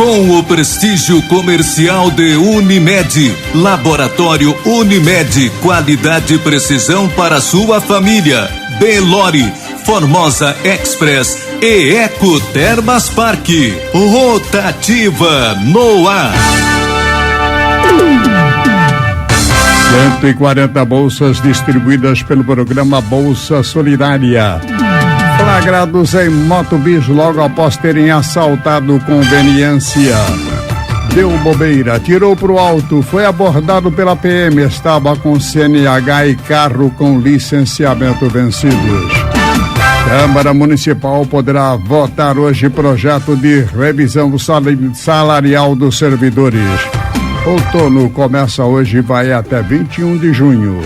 Com o prestígio comercial de Unimed, Laboratório Unimed, qualidade e precisão para sua família. Belore, Formosa Express e Eco Termas Parque. Rotativa no ar. 140 bolsas distribuídas pelo programa Bolsa Solidária. Flagrados em motobis logo após terem assaltado conveniência. Deu bobeira, tirou pro alto, foi abordado pela PM, estava com CNH e carro com licenciamento vencidos. Câmara Municipal poderá votar hoje projeto de revisão salarial dos servidores. Outono começa hoje e vai até 21 de junho.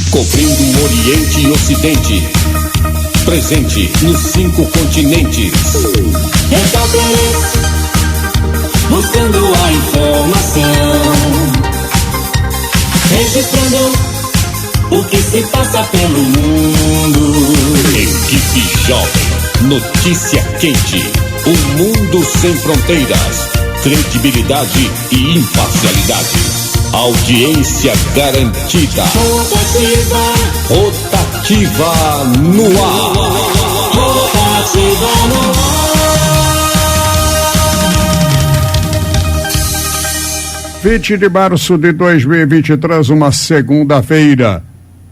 Cobrindo o Oriente e Ocidente. Presente nos 5 continentes. Repórteres, buscando a informação. Registrando o que se passa pelo mundo. Equipe Jovem, notícia quente. Um mundo sem fronteiras. Credibilidade e imparcialidade. Audiência garantida. Rotativa no ar. Rotativa no ar. 20 de março de 2023, uma segunda-feira.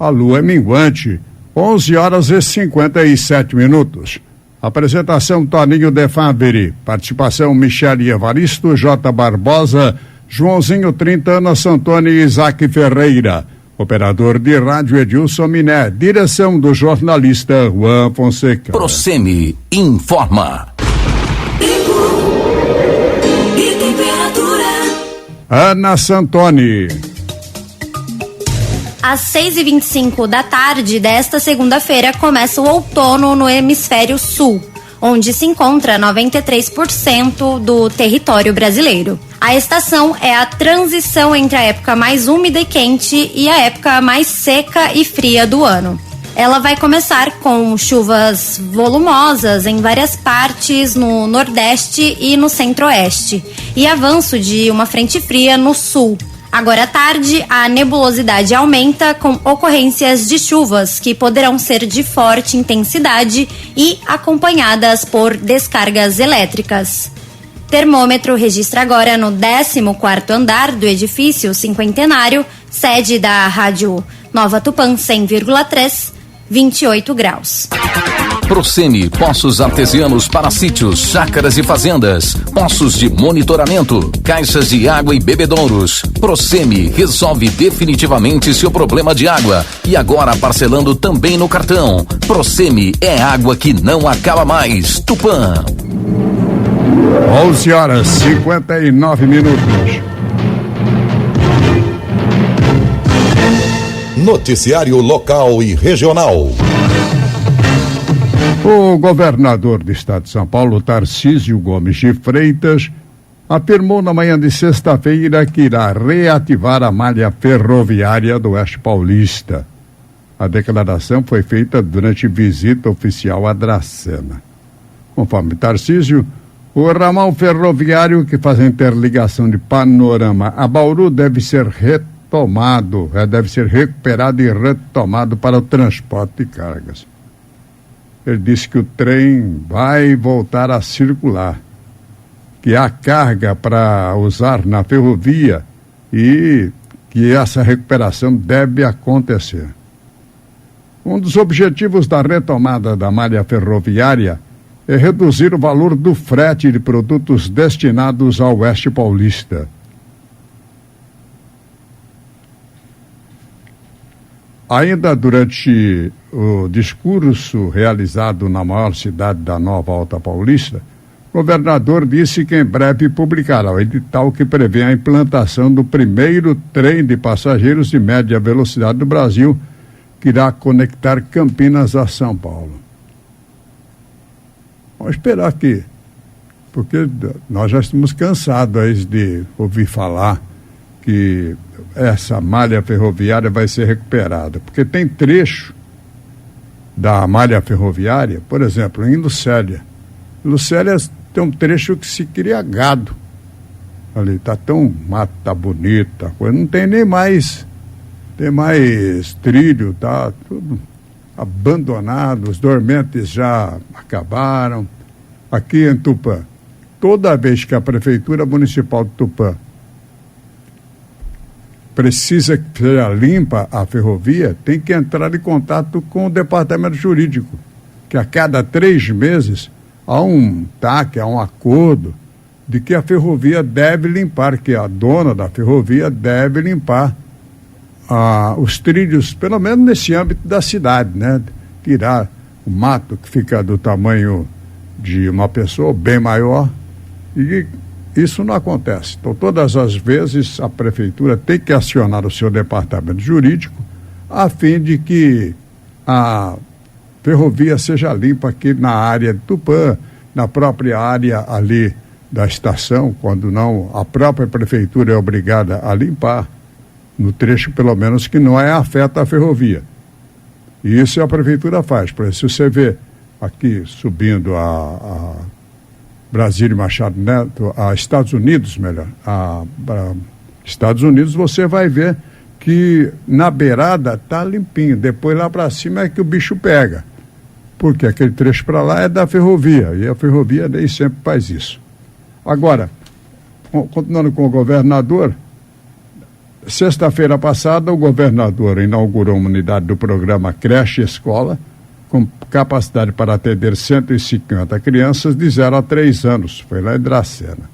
A lua é minguante, 11h57. Apresentação Toninho de Favre. Participação Michele Evaristo, J. Barbosa, Joãozinho 30, Ana Santoni e Isaac Ferreira. Operador de rádio Edilson Miné. Direção do jornalista Juan Fonseca. Procemi informa. E temperatura? Ana Santoni. Às 6h25 da tarde desta segunda-feira começa o outono no hemisfério sul, onde se encontra 93% do território brasileiro. A estação é a transição entre a época mais úmida e quente e a época mais seca e fria do ano. Ela vai começar com chuvas volumosas em várias partes no Nordeste e no Centro-Oeste, e avanço de uma frente fria no Sul. Agora à tarde, a nebulosidade aumenta com ocorrências de chuvas que poderão ser de forte intensidade e acompanhadas por descargas elétricas. Termômetro registra agora no 14º andar do edifício cinquentenário, sede da Rádio Nova Tupã 100,3, 28 graus. Procemi, poços artesianos para sítios, chácaras e fazendas, poços de monitoramento, caixas de água e bebedouros. Procemi resolve definitivamente seu problema de água e agora parcelando também no cartão. Procemi é água que não acaba mais. Tupã. 11h59. Noticiário local e regional. O governador do estado de São Paulo, Tarcísio Gomes de Freitas, afirmou na manhã de sexta-feira que irá reativar a malha ferroviária do Oeste Paulista. A declaração foi feita durante visita oficial a Dracena. Conforme Tarcísio, o ramal ferroviário que faz a interligação de Panorama a Bauru deve ser recuperado e retomado para o transporte de cargas. Ele disse que o trem vai voltar a circular, que há carga para usar na ferrovia e que essa recuperação deve acontecer. Um dos objetivos da retomada da malha ferroviária é reduzir o valor do frete de produtos destinados ao Oeste Paulista. Ainda durante o discurso realizado na maior cidade da Nova Alta Paulista, o governador disse que em breve publicará o edital que prevê a implantação do primeiro trem de passageiros de média velocidade do Brasil, que irá conectar Campinas a São Paulo. Vamos esperar aqui, porque nós já estamos cansados de ouvir falar que essa malha ferroviária vai ser recuperada, porque tem trecho da malha ferroviária, por exemplo, em Lucélia, Lucélia tem um trecho que se cria gado. Ali tá tão mato, tá bonita, coisa, não tem nem mais, trilho, tá tudo abandonado, os dormentes já acabaram. Aqui em Tupã, toda vez que a Prefeitura Municipal de Tupã precisa que seja limpa a ferrovia, tem que entrar em contato com o departamento jurídico, que a cada 3 meses há um TAC, há um acordo de que a ferrovia deve limpar, que a dona da ferrovia deve limpar os trilhos, pelo menos nesse âmbito da cidade, né? Tirar o mato que fica do tamanho de uma pessoa bem maior, e isso não acontece. Então, todas as vezes a prefeitura tem que acionar o seu departamento jurídico a fim de que a ferrovia seja limpa aqui na área de Tupã, na própria área ali da estação, quando não, a própria prefeitura é obrigada a limpar, no trecho pelo menos que não afeta a ferrovia. E isso a prefeitura faz. Por exemplo, se você vê aqui subindo a Brasília Machado Neto, a Estados Unidos, Estados Unidos, você vai ver que na beirada está limpinho, depois lá para cima é que o bicho pega, porque aquele trecho para lá é da ferrovia, e a ferrovia nem sempre faz isso. Agora, continuando com o governador, sexta-feira passada o governador inaugurou uma unidade do programa Creche Escola, com capacidade para atender 150 crianças de 0 a 3 anos, foi lá em Dracena.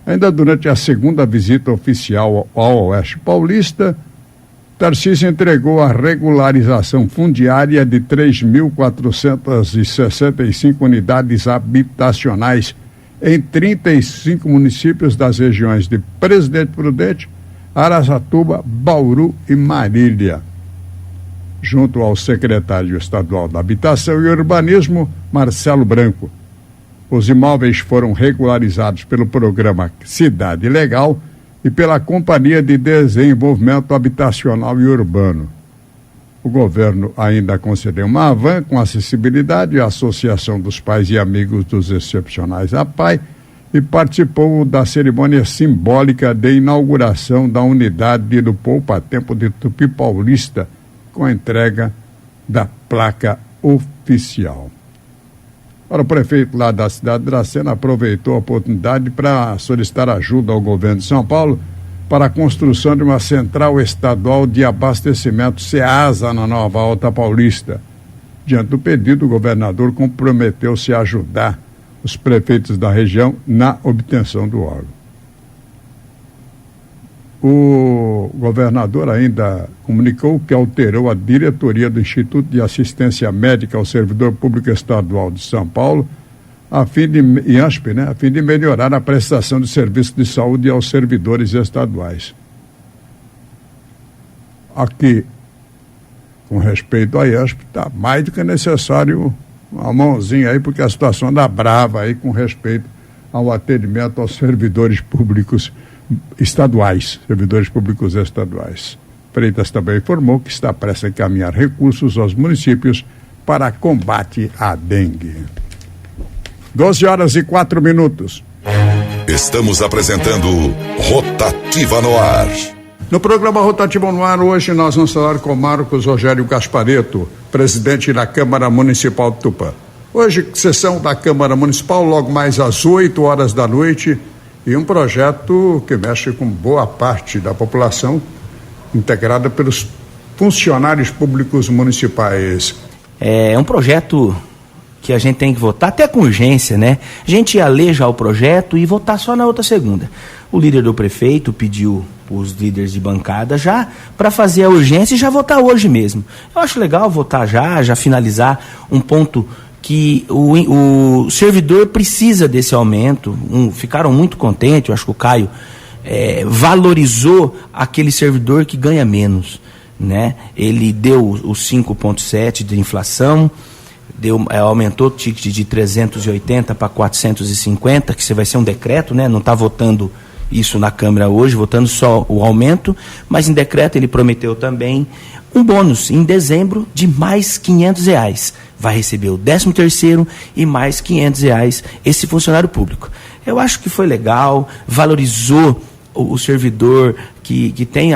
Ainda durante a segunda visita oficial ao Oeste Paulista, Tarcísio entregou a regularização fundiária de 3.465 unidades habitacionais em 35 municípios das regiões de Presidente Prudente, Araçatuba, Bauru e Marília. Junto ao secretário estadual da Habitação e Urbanismo, Marcelo Branco. Os imóveis foram regularizados pelo programa Cidade Legal e pela Companhia de Desenvolvimento Habitacional e Urbano. O governo ainda concedeu uma van com acessibilidade à Associação dos Pais e Amigos dos Excepcionais APAI e participou da cerimônia simbólica de inauguração da unidade do Poupa Tempo de Tupi Paulista, com a entrega da placa oficial. O prefeito lá da cidade de Dracena aproveitou a oportunidade para solicitar ajuda ao governo de São Paulo para a construção de uma central estadual de abastecimento SEASA na Nova Alta Paulista. Diante do pedido, o governador comprometeu-se a ajudar os prefeitos da região na obtenção do órgão. O governador ainda comunicou que alterou a diretoria do Instituto de Assistência Médica ao Servidor Público Estadual de São Paulo, a fim de melhorar a prestação de serviço de saúde aos servidores estaduais. Aqui, com respeito à IASP, está mais do que necessário uma mãozinha aí, porque a situação anda brava aí com respeito ao atendimento aos servidores públicos estaduais, servidores públicos estaduais. Freitas também informou que está prestes a encaminhar recursos aos municípios para combate à dengue. 12h04. Estamos apresentando Rotativa no Ar. No programa Rotativa no Ar, hoje nós vamos falar com Marcos Rogério Gasparetto, presidente da Câmara Municipal de Tupã. Hoje, sessão da Câmara Municipal, logo mais às 8h da noite, e um projeto que mexe com boa parte da população, integrada pelos funcionários públicos municipais. É um projeto que a gente tem que votar até com urgência, né? A gente ia ler já o projeto e votar só na outra segunda. O líder do prefeito pediu os líderes de bancada já para fazer a urgência e já votar hoje mesmo. Eu acho legal votar já finalizar um ponto que o servidor precisa desse aumento. Ficaram muito contentes, eu acho que o Caio valorizou aquele servidor que ganha menos, né? Ele deu os 5,7 de inflação, aumentou o ticket de 380 para 450, que vai ser um decreto, né? Não está votando isso na Câmara hoje, votando só o aumento, mas em decreto ele prometeu também um bônus em dezembro de mais R$500. Vai receber o 13º e mais R$500 esse funcionário público. Eu acho que foi legal, valorizou o servidor que tem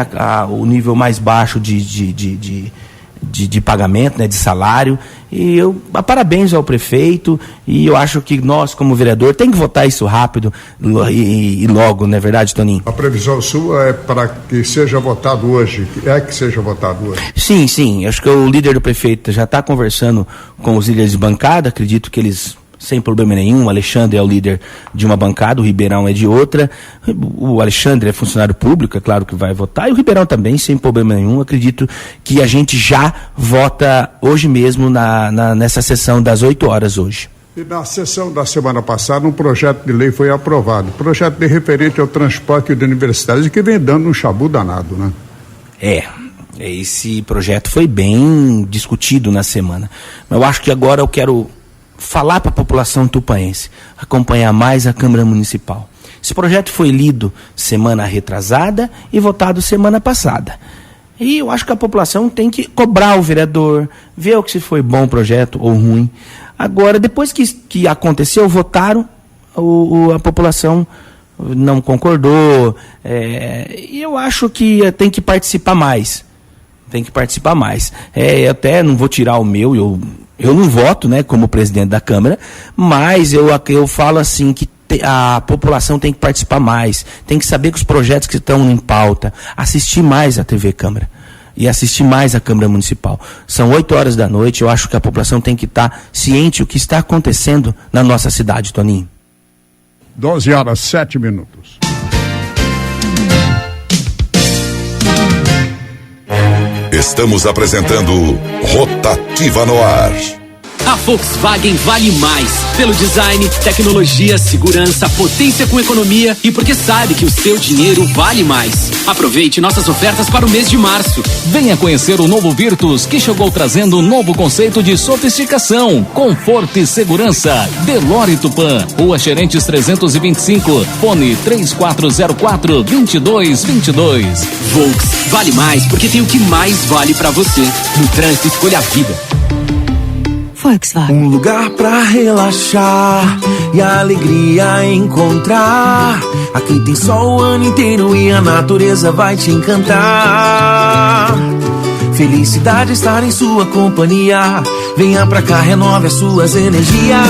o nível mais baixo de pagamento, né, de salário, e eu parabéns ao prefeito, e eu acho que nós, como vereador, tem que votar isso rápido e logo, não é verdade, Toninho? A previsão sua é para que seja votado hoje, que seja votado hoje? Sim, acho que o líder do prefeito já está conversando com os líderes de bancada, acredito que eles, sem problema nenhum, o Alexandre é o líder de uma bancada, o Ribeirão é de outra, o Alexandre é funcionário público, é claro que vai votar, e o Ribeirão também, sem problema nenhum. Acredito que a gente já vota hoje mesmo nessa sessão das 8 horas hoje. E na sessão da semana passada, um projeto de lei foi aprovado, projeto de referente ao transporte de universitários, que vem dando um chabu danado, né? Esse projeto foi bem discutido na semana, mas eu acho que agora eu quero falar para a população tupaense, acompanhar mais a Câmara Municipal. Esse projeto foi lido semana retrasada e votado semana passada. E eu acho que a população tem que cobrar o vereador, ver se foi bom o projeto ou ruim. Agora, depois que aconteceu, votaram, a população não concordou. E eu acho que tem que participar mais. Eu até não vou tirar o meu, eu não voto, né, como presidente da Câmara, mas eu falo assim que a população tem que participar mais, tem que saber que os projetos que estão em pauta, assistir mais a TV Câmara e assistir mais a Câmara Municipal. São 8 horas da noite, eu acho que a população tem que estar ciente do que está acontecendo na nossa cidade, Toninho. 12 horas 7 minutos. Estamos apresentando Rotativa no Ar. A Volkswagen vale mais pelo design, tecnologia, segurança, potência com economia e porque sabe que o seu dinheiro vale mais. Aproveite nossas ofertas para o mês de março. Venha conhecer o novo Virtus, que chegou trazendo um novo conceito de sofisticação, conforto e segurança. Delore Tupã, Rua Xerentes 325, fone 3404-2222. Volks vale mais porque tem o que mais vale para você. No trânsito, escolha a vida. Volkswagen. Um lugar pra relaxar e a alegria encontrar. Aqui tem sol o ano inteiro e a natureza vai te encantar. Felicidade estar em sua companhia. Venha pra cá, renove as suas energias.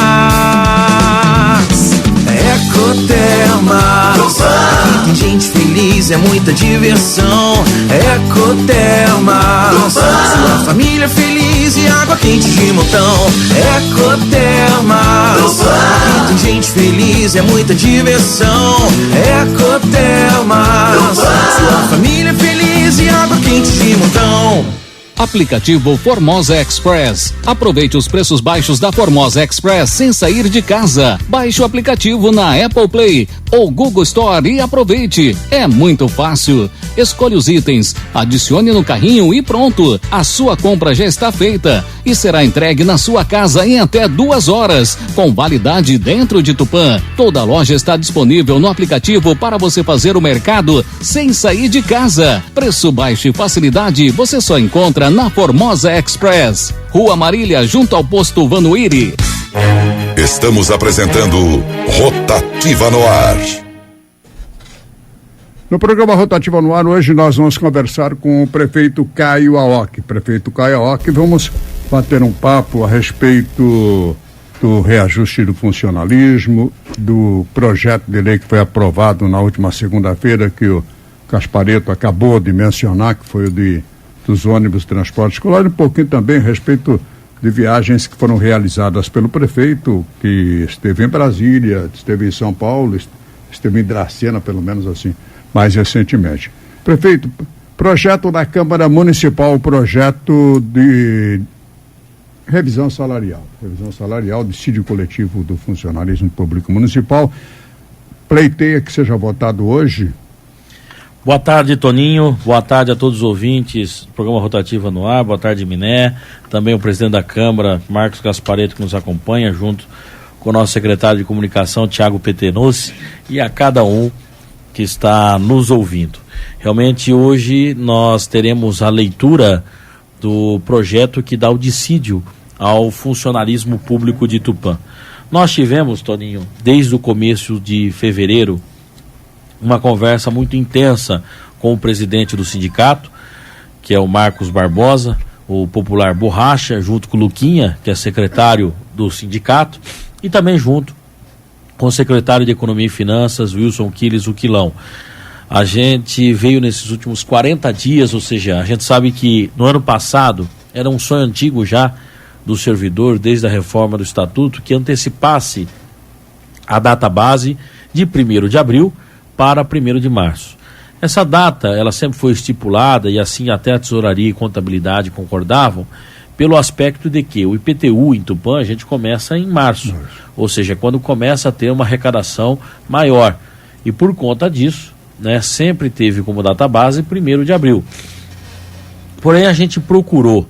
Ecotermas, aqui tem gente feliz, é muita diversão. Ecotermas, sua família feliz e água quente de montão. Ecotermas, aqui tem gente feliz, é muita diversão. Ecotermas, sua família feliz e água quente de montão. Aplicativo Formosa Express. Aproveite os preços baixos da Formosa Express sem sair de casa. Baixe o aplicativo na Apple Play ou Google Store e aproveite. É muito fácil. Escolha os itens, adicione no carrinho e pronto. A sua compra já está feita e será entregue na sua casa em até 2 horas, com validade dentro de Tupã. Toda a loja está disponível no aplicativo para você fazer o mercado sem sair de casa. Preço baixo e facilidade você só encontra na Formosa Express. Rua Marília, junto ao posto Vanuíri. Estamos apresentando Rotativa no Ar. No programa Rotativa no Ar, hoje nós vamos conversar com o prefeito Caio Aoki. Prefeito Caio Aoki, vamos bater um papo a respeito do reajuste do funcionalismo, do projeto de lei que foi aprovado na última segunda-feira, que o Gasparetto acabou de mencionar, que foi o dos ônibus de transporte escolar, e um pouquinho também a respeito de viagens que foram realizadas pelo prefeito, que esteve em Brasília, esteve em São Paulo, esteve em Dracena, pelo menos assim, mais recentemente. Prefeito, projeto da Câmara Municipal, projeto de revisão salarial, dissídio coletivo do funcionalismo público municipal, pleiteia que seja votado hoje. Boa tarde, Toninho. Boa tarde a todos os ouvintes do programa Rotativa no Ar. Boa tarde, Miné. Também o presidente da Câmara, Marcos Gasparetto, que nos acompanha, junto com o nosso secretário de comunicação, Tiago Petenossi, e a cada um que está nos ouvindo. Realmente hoje nós teremos a leitura do projeto que dá o dissídio ao funcionalismo público de Tupã. Nós tivemos, Toninho, desde o começo de fevereiro, uma conversa muito intensa com o presidente do sindicato, que é o Marcos Barbosa, o popular Borracha, junto com o Luquinha, que é secretário do sindicato, e também junto com o secretário de Economia e Finanças, Wilson Quiles, o Quilão. A gente veio nesses últimos 40 dias, ou seja, a gente sabe que no ano passado era um sonho antigo já do servidor, desde a reforma do Estatuto, que antecipasse a data base de 1º de abril para 1º de março. Essa data, ela sempre foi estipulada, e assim até a Tesouraria e Contabilidade concordavam, pelo aspecto de que o IPTU em Tupã a gente começa em março, ou seja, quando começa a ter uma arrecadação maior. E por conta disso, né, sempre teve como data base 1º de abril. Porém, a gente procurou,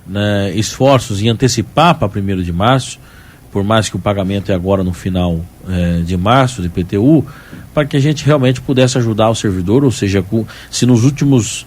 né, esforços em antecipar para 1º de março, por mais que o pagamento é agora no final de março, de IPTU, para que a gente realmente pudesse ajudar o servidor, ou seja, se nos últimos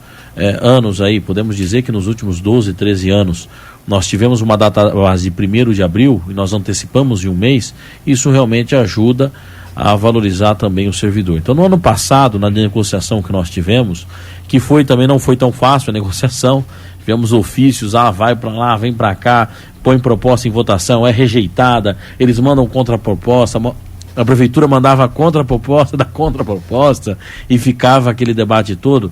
anos aí, podemos dizer que nos últimos 12, 13 anos, nós tivemos uma data base de 1º de abril e nós antecipamos em um mês, isso realmente ajuda a valorizar também o servidor. Então, no ano passado, na negociação que nós tivemos, que também não foi tão fácil a negociação, tivemos ofícios, vai para lá, vem para cá, põe proposta em votação, é rejeitada, eles mandam contraproposta, a prefeitura mandava a contraproposta da contraproposta e ficava aquele debate todo.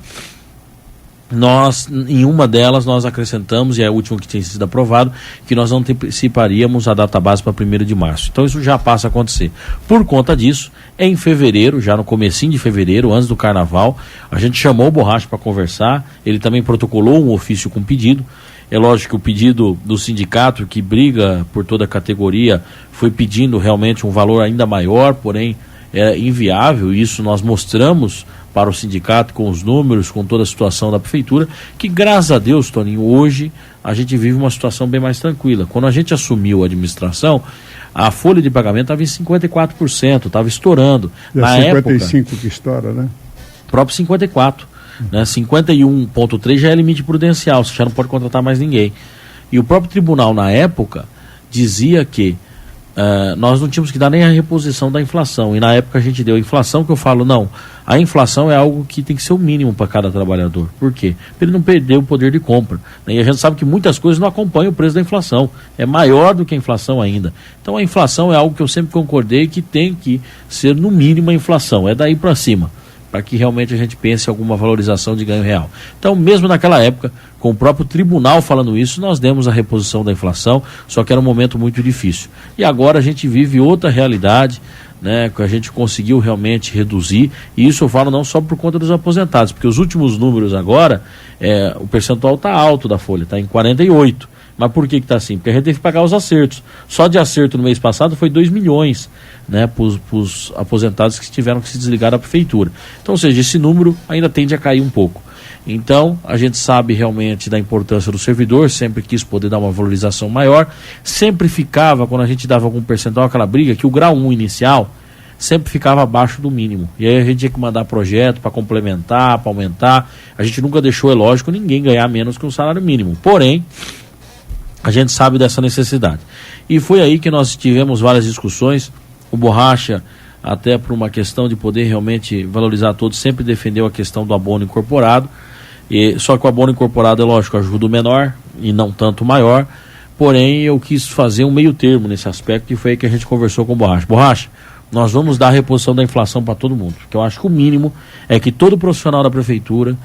Em uma delas, nós acrescentamos, e é a última que tinha sido aprovado, que nós anteciparíamos a data base para 1º de março. Então isso já passa a acontecer. Por conta disso, em fevereiro, já no comecinho de fevereiro, antes do carnaval, a gente chamou o Borracha para conversar, ele também protocolou um ofício com pedido. É lógico que o pedido do sindicato, que briga por toda a categoria, foi pedindo realmente um valor ainda maior, porém é inviável, e isso nós mostramos para o sindicato com os números, com toda a situação da prefeitura, que graças a Deus, Toninho, hoje a gente vive uma situação bem mais tranquila. Quando a gente assumiu a administração, a folha de pagamento estava em 54%, estava estourando. Na 55% época, que estoura, né? Próprio 54%. Né, 51,3 já é limite prudencial, você já não pode contratar mais ninguém. E o próprio tribunal na época dizia que nós não tínhamos que dar nem a reposição da inflação, e na época a gente deu a inflação, que eu falo, não, a inflação é algo que tem que ser o mínimo para cada trabalhador. Por quê? Para ele não perder o poder de compra, né? E a gente sabe que muitas coisas não acompanham o preço da inflação, é maior do que a inflação ainda. Então a inflação é algo que eu sempre concordei que tem que ser no mínimo a inflação, é daí para cima, para que realmente a gente pense em alguma valorização de ganho real. Então, mesmo naquela época, com o próprio tribunal falando isso, nós demos a reposição da inflação, só que era um momento muito difícil. E agora a gente vive outra realidade, né, que a gente conseguiu realmente reduzir, e isso eu falo não só por conta dos aposentados, porque os últimos números agora, o percentual está alto da folha, está em 48%. Mas por que está assim? Porque a gente teve que pagar os acertos. Só de acerto no mês passado foi 2 milhões, né, para os aposentados que tiveram que se desligar da prefeitura. Então, ou seja, esse número ainda tende a cair um pouco. Então, a gente sabe realmente da importância do servidor, sempre quis poder dar uma valorização maior. Sempre ficava, quando a gente dava algum percentual, aquela briga, que o grau 1 inicial sempre ficava abaixo do mínimo. E aí a gente tinha que mandar projeto para complementar, para aumentar. A gente nunca deixou, é lógico, ninguém ganhar menos que um salário mínimo. Porém, a gente sabe dessa necessidade. E foi aí que nós tivemos várias discussões. O Borracha, até por uma questão de poder realmente valorizar todos, sempre defendeu a questão do abono incorporado. Só que o abono incorporado, é lógico, ajuda o menor e não tanto o maior. Porém, eu quis fazer um meio termo nesse aspecto, e foi aí que a gente conversou com o Borracha. Borracha, nós vamos dar a reposição da inflação para todo mundo, porque eu acho que o mínimo é que todo profissional da prefeitura,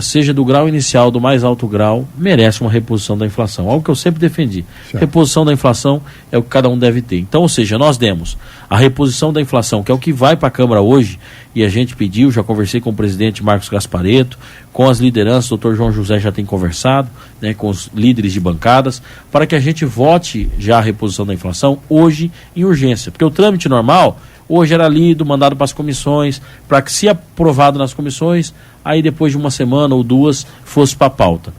seja do grau inicial, do mais alto grau, merece uma reposição da inflação, algo que eu sempre defendi. Certo. Reposição da inflação é o que cada um deve ter. Então, ou seja, nós demos a reposição da inflação, que é o que vai para a Câmara hoje, e a gente pediu, já conversei com o presidente Marcos Gasparetto, com as lideranças, o doutor João José já tem conversado, né, com os líderes de bancadas, para que a gente vote já a reposição da inflação hoje em urgência, porque o trâmite normal hoje era lido, mandado para as comissões, para que, se aprovado nas comissões, aí depois de uma semana ou duas fosse para a pauta.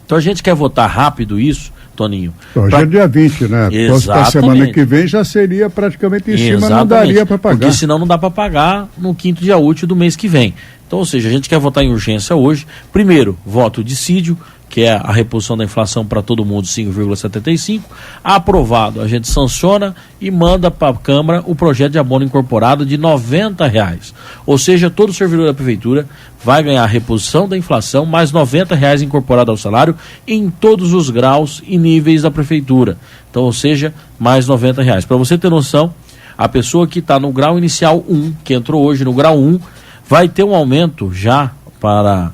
Então a gente quer votar rápido isso, Toninho. Hoje é dia 20, né? Para a semana que vem já seria praticamente em cima, não daria para pagar. Porque senão não dá para pagar no 5º dia útil do mês que vem. Então, ou seja, a gente quer votar em urgência hoje. Primeiro, voto dissídio, que é a reposição da inflação para todo mundo, 5,75. Aprovado, a gente sanciona e manda para a Câmara o projeto de abono incorporado de R$90. Ou seja, todo servidor da Prefeitura vai ganhar a reposição da inflação mais R$90 incorporado ao salário em todos os graus e níveis da Prefeitura. Então, ou seja, mais R$90. Para você ter noção, a pessoa que está no grau inicial 1, que entrou hoje no grau 1, vai ter um aumento já para...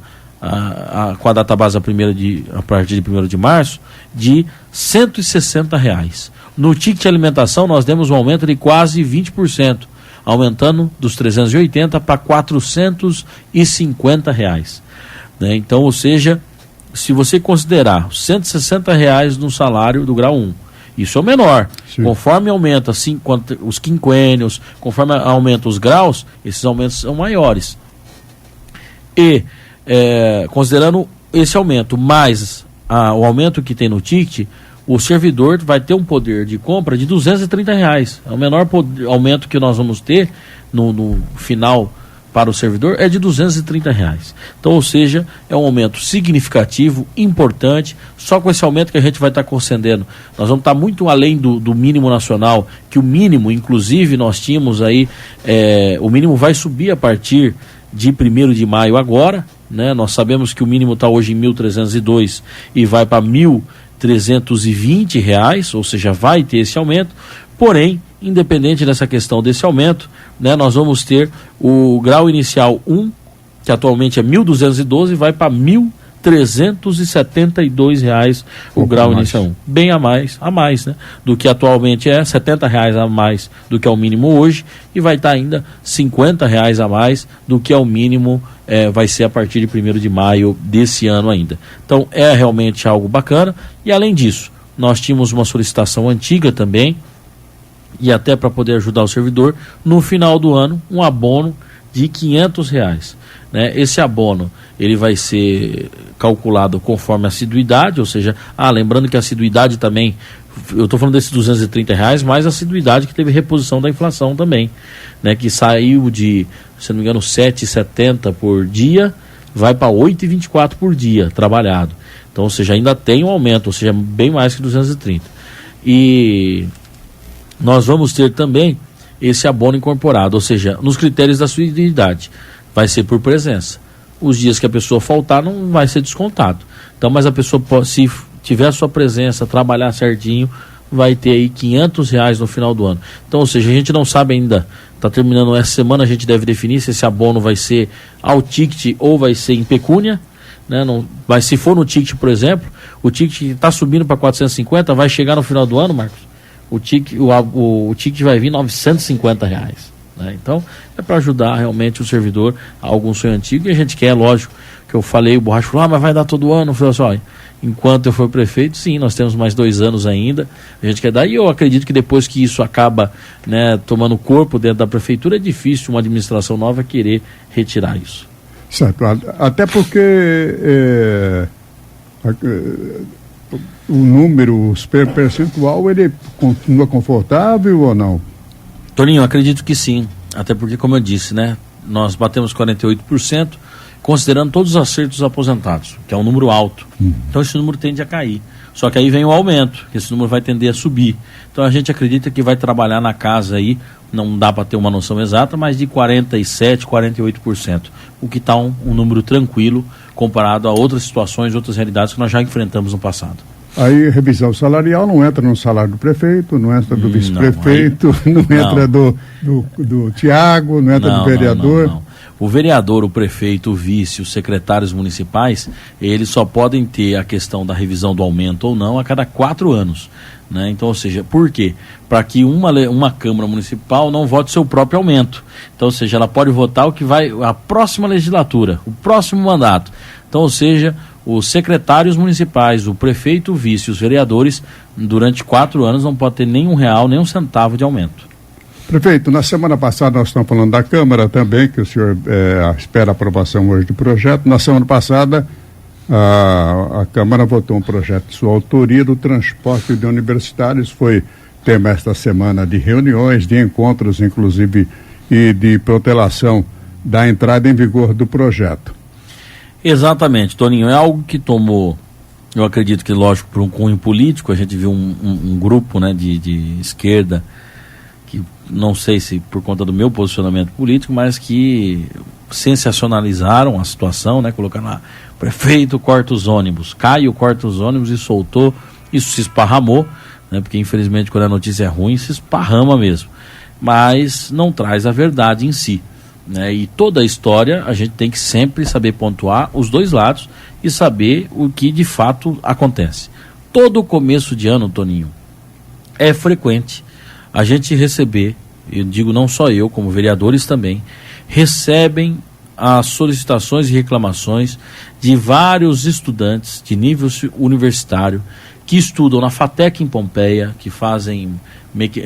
com a data base a partir de 1º de março, de R$160. No ticket alimentação nós demos um aumento de quase 20%, aumentando dos R$380 para R$450. Né? Então, ou seja, se você considerar R$160 no salário do grau 1, isso é o menor. Sim. Conforme aumenta os quinquênios, conforme aumenta os graus, esses aumentos são maiores. E considerando esse aumento mais o aumento que tem no ticket, o servidor vai ter um poder de compra de R$230. O menor aumento que nós vamos ter no final para o servidor é de R$230. Então, ou seja, é um aumento significativo, importante. Só com esse aumento que a gente vai estar concedendo, nós vamos estar muito além do mínimo nacional, que o mínimo, inclusive, nós tínhamos aí, o mínimo vai subir a partir de 1º de maio agora, né? Nós sabemos que o mínimo está hoje em R$1.302 e vai para R$1.320, ou seja, vai ter esse aumento. Porém, independente dessa questão desse aumento, né, nós vamos ter o grau inicial 1, que atualmente é R$1.212, e vai para R$1.372 o grau inicial 1. Bem a mais, né, do que atualmente é, R$70 a mais do que é o mínimo hoje, e vai estar ainda R$50 a mais do que é o mínimo, vai ser a partir de 1º de maio desse ano ainda. Então é realmente algo bacana. E além disso, nós tínhamos uma solicitação antiga também, e até para poder ajudar o servidor, no final do ano, um abono de R$500. Né? Esse abono ele vai ser calculado conforme a assiduidade, ou seja, lembrando que a assiduidade também, eu estou falando desses R$230, mais a assiduidade que teve reposição da inflação também, né? Que saiu de, se não me engano, R$7,70 por dia, vai para R$8,24 por dia trabalhado. Então, ou seja, ainda tem um aumento, ou seja, bem mais que 230. E nós vamos ter também esse abono incorporado, ou seja, nos critérios da assiduidade. Vai ser por presença. Os dias que a pessoa faltar não vai ser descontado. Então, mas a pessoa, se tiver a sua presença, trabalhar certinho, vai ter aí R$500 no final do ano. Então, ou seja, a gente não sabe ainda, está terminando essa semana, a gente deve definir se esse abono vai ser ao ticket ou vai ser em pecúnia, né? Não, mas se for no ticket, por exemplo, o ticket está subindo para 450, vai chegar no final do ano, Marcos, o ticket vai vir R$950. Né? Então, é para ajudar realmente o servidor a algum sonho antigo, e a gente quer, lógico, que eu falei, o Borracha falou, mas vai dar todo ano. Eu falei assim, olha, enquanto eu for prefeito, sim, nós temos mais 2 anos ainda, a gente quer dar, e eu acredito que depois que isso acaba, né, tomando corpo dentro da prefeitura, é difícil uma administração nova querer retirar isso. Certo, até porque o número, o percentual, ele continua confortável ou não? Toninho, acredito que sim, até porque, como eu disse, né, nós batemos 48%, considerando todos os acertos aposentados, que é um número alto. Então esse número tende a cair. Só que aí vem o aumento, que esse número vai tender a subir. Então a gente acredita que vai trabalhar na casa aí, não dá para ter uma noção exata, mas de 47%, 48%. O que está um número tranquilo comparado a outras situações, outras realidades que nós já enfrentamos no passado. Aí revisão salarial não entra no salário do prefeito, não entra do vice-prefeito, não entra do Tiago, não entra do vereador. Não. O vereador, o prefeito, o vice, os secretários municipais, eles só podem ter a questão da revisão do aumento ou não a cada 4 anos. Né? Então, ou seja, por quê? Para que uma Câmara Municipal não vote seu próprio aumento. Então, ou seja, ela pode votar o que vai, a próxima legislatura, o próximo mandato. Então, ou seja, os secretários municipais, o prefeito, o vice, os vereadores, durante 4 anos não pode ter nenhum real, nem um centavo de aumento. Prefeito, na semana passada nós estamos falando da Câmara também, que o senhor espera a aprovação hoje do projeto. Na semana passada A Câmara votou um projeto de sua autoria do transporte de universitários. Foi tema esta semana de reuniões, de encontros, inclusive, e de protelação da entrada em vigor do projeto. Exatamente, Toninho, é algo que tomou, eu acredito que, lógico, por um cunho político. A gente viu um grupo, né, de esquerda, que não sei se por conta do meu posicionamento político, mas que sensacionalizaram a situação, né, colocando lá, prefeito corta os ônibus, Caio corta os ônibus e soltou, isso se esparramou, né, porque infelizmente quando a notícia é ruim se esparrama mesmo, mas não traz a verdade em si, né, e toda a história a gente tem que sempre saber pontuar os dois lados e saber o que de fato acontece. Todo começo de ano, Toninho, é frequente a gente receber, eu digo não só eu, como vereadores também, recebem as solicitações e reclamações de vários estudantes de nível universitário que estudam na FATEC em Pompeia, que fazem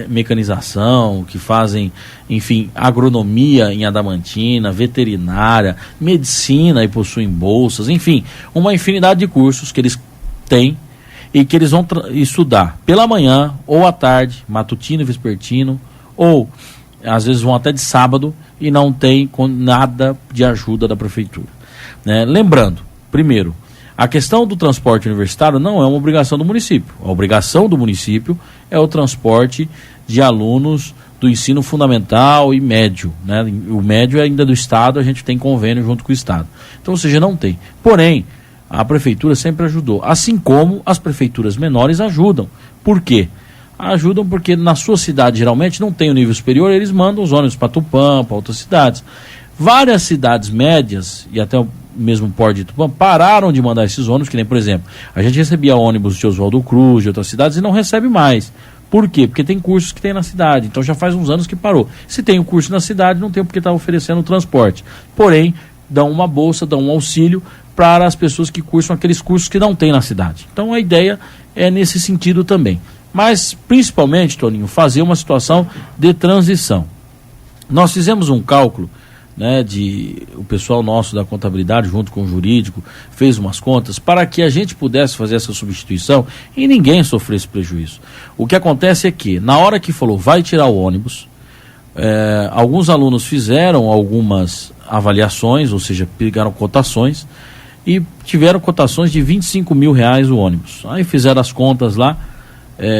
mecanização, que fazem, enfim, agronomia em Adamantina, veterinária, medicina e possuem bolsas, enfim, uma infinidade de cursos que eles têm e que eles vão estudar pela manhã ou à tarde, matutino e vespertino, ou às vezes vão até de sábado e não tem nada de ajuda da prefeitura, né? Lembrando, primeiro, a questão do transporte universitário não é uma obrigação do município. A obrigação do município é o transporte de alunos do ensino fundamental e médio, né? O médio é ainda do Estado, a gente tem convênio junto com o Estado. Então, ou seja, não tem. Porém, a prefeitura sempre ajudou, assim como as prefeituras menores ajudam. Por quê? Ajudam porque na sua cidade geralmente não tem o nível superior, eles mandam os ônibus para Tupã, para outras cidades. Várias cidades médias e até o mesmo Porto de Tupã pararam de mandar esses ônibus, que nem, por exemplo, a gente recebia ônibus de Oswaldo Cruz, de outras cidades, e não recebe mais. Por quê? Porque tem cursos que tem na cidade, então já faz uns anos que parou. Se tem um curso na cidade, não tem por que estar oferecendo transporte. Porém, dão uma bolsa, dão um auxílio para as pessoas que cursam aqueles cursos que não tem na cidade. Então a ideia é nesse sentido também. Mas, principalmente, Toninho, fazer uma situação de transição. Nós fizemos um cálculo, né, o pessoal nosso da contabilidade, junto com o jurídico, fez umas contas para que a gente pudesse fazer essa substituição e ninguém sofresse prejuízo. O que acontece é que, na hora que falou, vai tirar o ônibus, alguns alunos fizeram algumas avaliações, ou seja, pegaram cotações, e tiveram cotações de R$25 mil o ônibus. Aí fizeram as contas lá,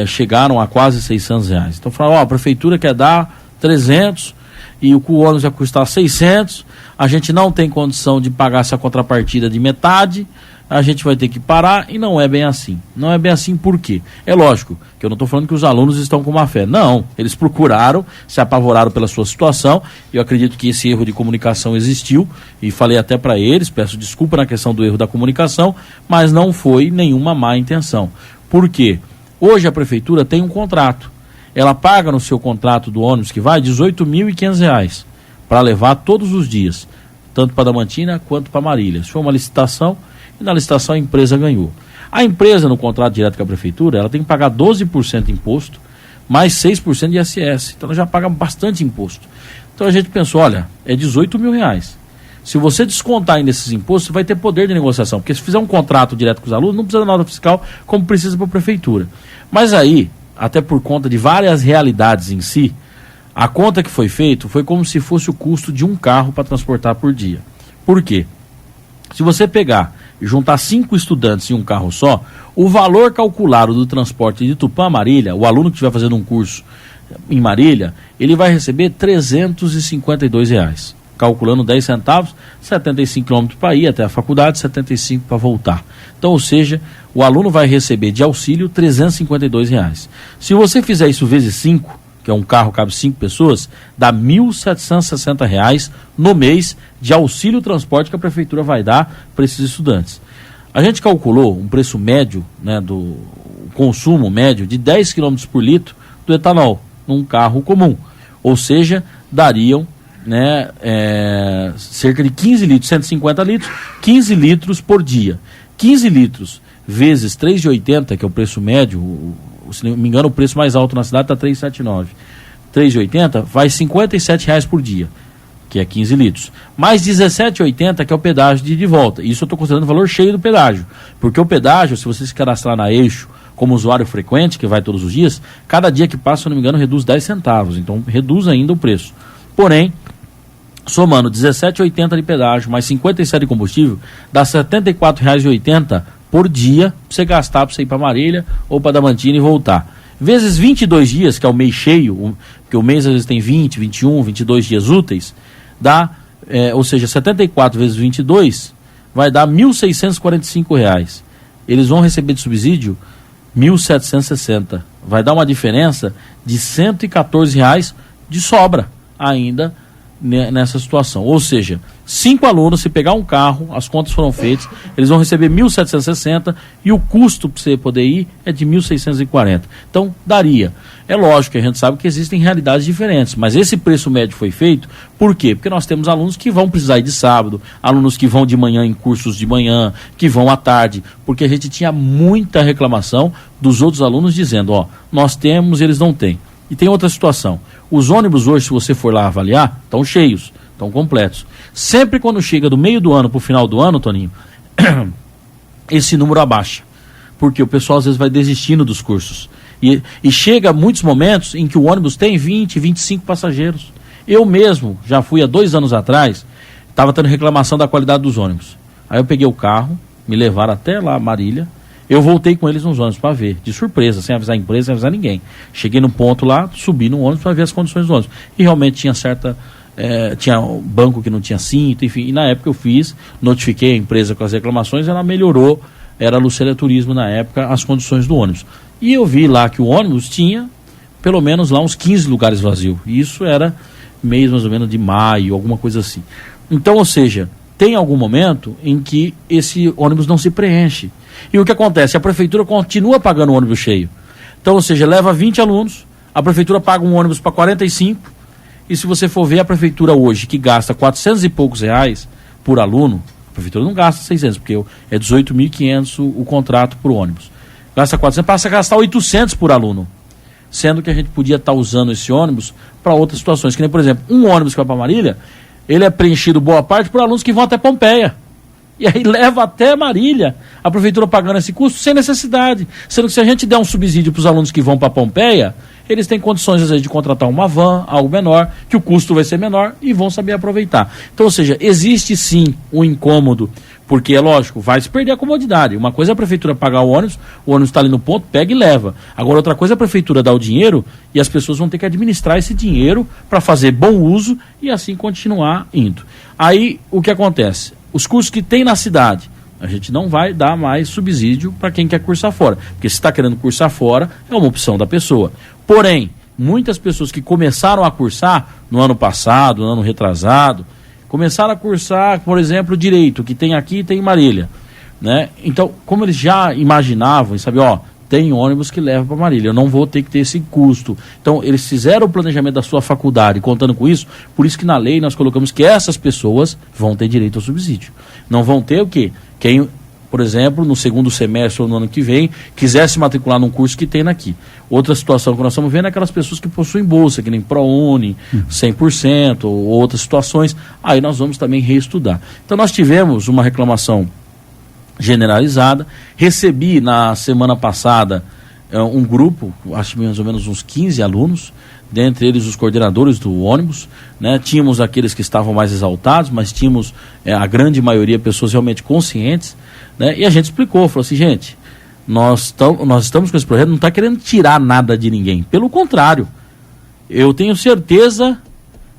chegaram a quase R$600. Então falaram, a prefeitura quer dar 300 e o ônibus vai custar 600, a gente não tem condição de pagar essa contrapartida de metade, a gente vai ter que parar, e não é bem assim. Não é bem assim por quê? É lógico que eu não estou falando que os alunos estão com má fé. Não, eles procuraram, se apavoraram pela sua situação. Eu acredito que esse erro de comunicação existiu e falei até para eles, peço desculpa na questão do erro da comunicação, mas não foi nenhuma má intenção. Por quê? Hoje a prefeitura tem um contrato. Ela paga no seu contrato do ônibus que vai R$18.500 para levar todos os dias, tanto para Adamantina quanto para Marília. Isso foi uma licitação e na licitação a empresa ganhou. A empresa, no contrato direto com a prefeitura, ela tem que pagar 12% de imposto, mais 6% de ISS. Então ela já paga bastante imposto. Então a gente pensou, olha, é R$18 mil. Se você descontar ainda esses impostos, você vai ter poder de negociação, porque se fizer um contrato direto com os alunos, não precisa da nota fiscal como precisa para a prefeitura. Mas aí, até por conta de várias realidades em si, a conta que foi feita foi como se fosse o custo de um carro para transportar por dia. Por quê? Se você pegar e juntar 5 estudantes em um carro só, o valor calculado do transporte de Tupã a Marília, o aluno que estiver fazendo um curso em Marília, ele vai receber R$352. Calculando 10 centavos, 75 km para ir até a faculdade, 75 para voltar. Então, ou seja, o aluno vai receber de auxílio R$352. Se você fizer isso vezes 5, que é um carro cabe 5 pessoas, dá R$1.760 no mês de auxílio transporte que a prefeitura vai dar para esses estudantes. A gente calculou um preço médio, né, do consumo médio de 10 km por litro do etanol num carro comum. Ou seja, dariam, né, cerca de 15 litros, 150 litros, 15 litros por dia. 15 litros vezes R$3,80, que é o preço médio, se não me engano o preço mais alto na cidade está R$3,79. R$3,80 vai R$57 por dia. que é 15 litros. Mais R$17,80 que é o pedágio de ida e volta. Isso eu estou considerando o valor cheio do pedágio. Porque o pedágio, se você se cadastrar na Eixo como usuário frequente, que vai todos os dias, cada dia que passa, se eu não me engano, reduz 10 centavos. Então, reduz ainda o preço. Porém, somando R$17,80 de pedágio, mais 57 de combustível, dá R$74,80 por dia para você gastar para você ir para Marília ou para Damantina e voltar. Vezes 22 dias, que é o mês cheio, porque o mês às vezes tem 20, 21, 22 dias úteis, dá, ou seja, 74 vezes 22 vai dar R$1.645. Eles vão receber de subsídio R$1.760. Vai dar uma diferença de R$114 de sobra ainda nessa situação. Ou seja, 5 alunos, se pegar um carro, as contas foram feitas, eles vão receber R$1.760 e o custo para você poder ir é de R$1.640. Então, daria. É lógico que a gente sabe que existem realidades diferentes, mas esse preço médio foi feito, por quê? Porque nós temos alunos que vão precisar ir de sábado, alunos que vão de manhã em cursos de manhã, que vão à tarde, porque a gente tinha muita reclamação dos outros alunos dizendo, ó, nós temos, eles não têm. E tem outra situação. Os ônibus hoje, se você for lá avaliar, estão cheios, estão completos. Sempre quando chega do meio do ano para o final do ano, Toninho, esse número abaixa. Porque o pessoal às vezes vai desistindo dos cursos. E chega a muitos momentos em que o ônibus tem 20, 25 passageiros. Eu mesmo, já fui há 2 anos atrás, estava tendo reclamação da qualidade dos ônibus. Aí eu peguei o carro, me levaram até lá, Marília. Eu voltei com eles nos ônibus para ver, de surpresa, sem avisar a empresa, sem avisar ninguém. Cheguei no ponto lá, subi no ônibus para ver as condições do ônibus. E realmente tinha tinha um banco que não tinha cinto, enfim. E na época eu fiz, notifiquei a empresa com as reclamações, ela melhorou, era a Lucélia Turismo na época, as condições do ônibus. E eu vi lá que o ônibus tinha pelo menos lá uns 15 lugares vazios. E isso era mês mais ou menos de maio, alguma coisa assim. Então, ou seja, tem algum momento em que esse ônibus não se preenche. E o que acontece? A prefeitura continua pagando o ônibus cheio. Então, ou seja, leva 20 alunos, a prefeitura paga um ônibus para 45, e se você for ver a prefeitura hoje, que gasta 400 e poucos reais por aluno, a prefeitura não gasta 600, porque é 18.500 o contrato por ônibus. Gasta 400, passa a gastar 800 por aluno. Sendo que a gente podia estar usando esse ônibus para outras situações. Que nem, por exemplo, um ônibus que vai para Marília, ele é preenchido boa parte por alunos que vão até Pompeia. E aí leva até Marília, a prefeitura pagando esse custo sem necessidade. Sendo que se a gente der um subsídio para os alunos que vão para Pompeia, eles têm condições, às vezes, de contratar uma van, algo menor, que o custo vai ser menor e vão saber aproveitar. Então, ou seja, existe sim um incômodo, porque é lógico, vai se perder a comodidade. Uma coisa é a prefeitura pagar o ônibus está ali no ponto, pega e leva. Agora, outra coisa é a prefeitura dar o dinheiro e as pessoas vão ter que administrar esse dinheiro para fazer bom uso e assim continuar indo. Aí, o que acontece? Os cursos que tem na cidade, a gente não vai dar mais subsídio para quem quer cursar fora. Porque se está querendo cursar fora, é uma opção da pessoa. Porém, muitas pessoas que começaram a cursar no ano passado, no ano retrasado, começaram a cursar, por exemplo, direito, que tem aqui e tem em Marília. Né? Então, como eles já imaginavam, e sabiam, ó, tem ônibus que leva para Marília, eu não vou ter que ter esse custo. Então, eles fizeram o planejamento da sua faculdade, contando com isso, por isso que na lei nós colocamos que essas pessoas vão ter direito ao subsídio. Não vão ter o quê? Quem, por exemplo, no segundo semestre ou no ano que vem, quiser se matricular num curso que tem aqui. Outra situação que nós estamos vendo é aquelas pessoas que possuem bolsa, que nem ProUni, 100%, ou outras situações, aí nós vamos também reestudar. Então, nós tivemos uma reclamação generalizada. Recebi na semana passada um grupo, acho mais ou menos uns 15 alunos, dentre eles os coordenadores do ônibus, né? Tínhamos aqueles que estavam mais exaltados, mas tínhamos a grande maioria pessoas realmente conscientes, né? E a gente explicou, falou assim, gente, nós estamos com esse projeto, não está querendo tirar nada de ninguém, pelo contrário, eu tenho certeza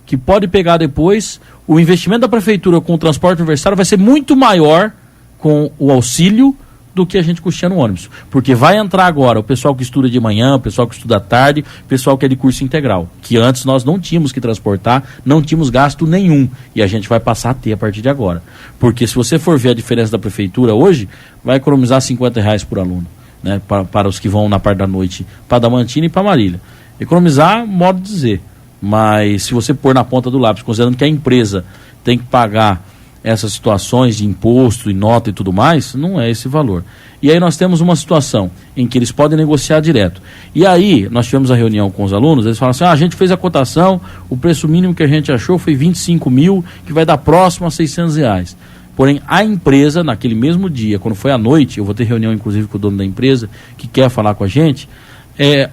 que pode pegar depois, o investimento da prefeitura com o transporte universitário vai ser muito maior com o auxílio do que a gente custeia no ônibus. Porque vai entrar agora o pessoal que estuda de manhã, o pessoal que estuda à tarde, o pessoal que é de curso integral, que antes nós não tínhamos que transportar, não tínhamos gasto nenhum, e a gente vai passar a ter a partir de agora. Porque se você for ver a diferença da prefeitura hoje, vai economizar R$50 por aluno, né, para os que vão na parte da noite para Damantina e para Marília. Economizar, modo de dizer, mas se você pôr na ponta do lápis, considerando que a empresa tem que pagar essas situações de imposto e nota e tudo mais, não é esse valor. E aí nós temos uma situação em que eles podem negociar direto. E aí nós tivemos a reunião com os alunos, eles falam assim, a gente fez a cotação, o preço mínimo que a gente achou foi 25 mil, que vai dar próximo a R$600. Porém, a empresa, naquele mesmo dia, quando foi à noite, eu vou ter reunião inclusive com o dono da empresa, que quer falar com a gente,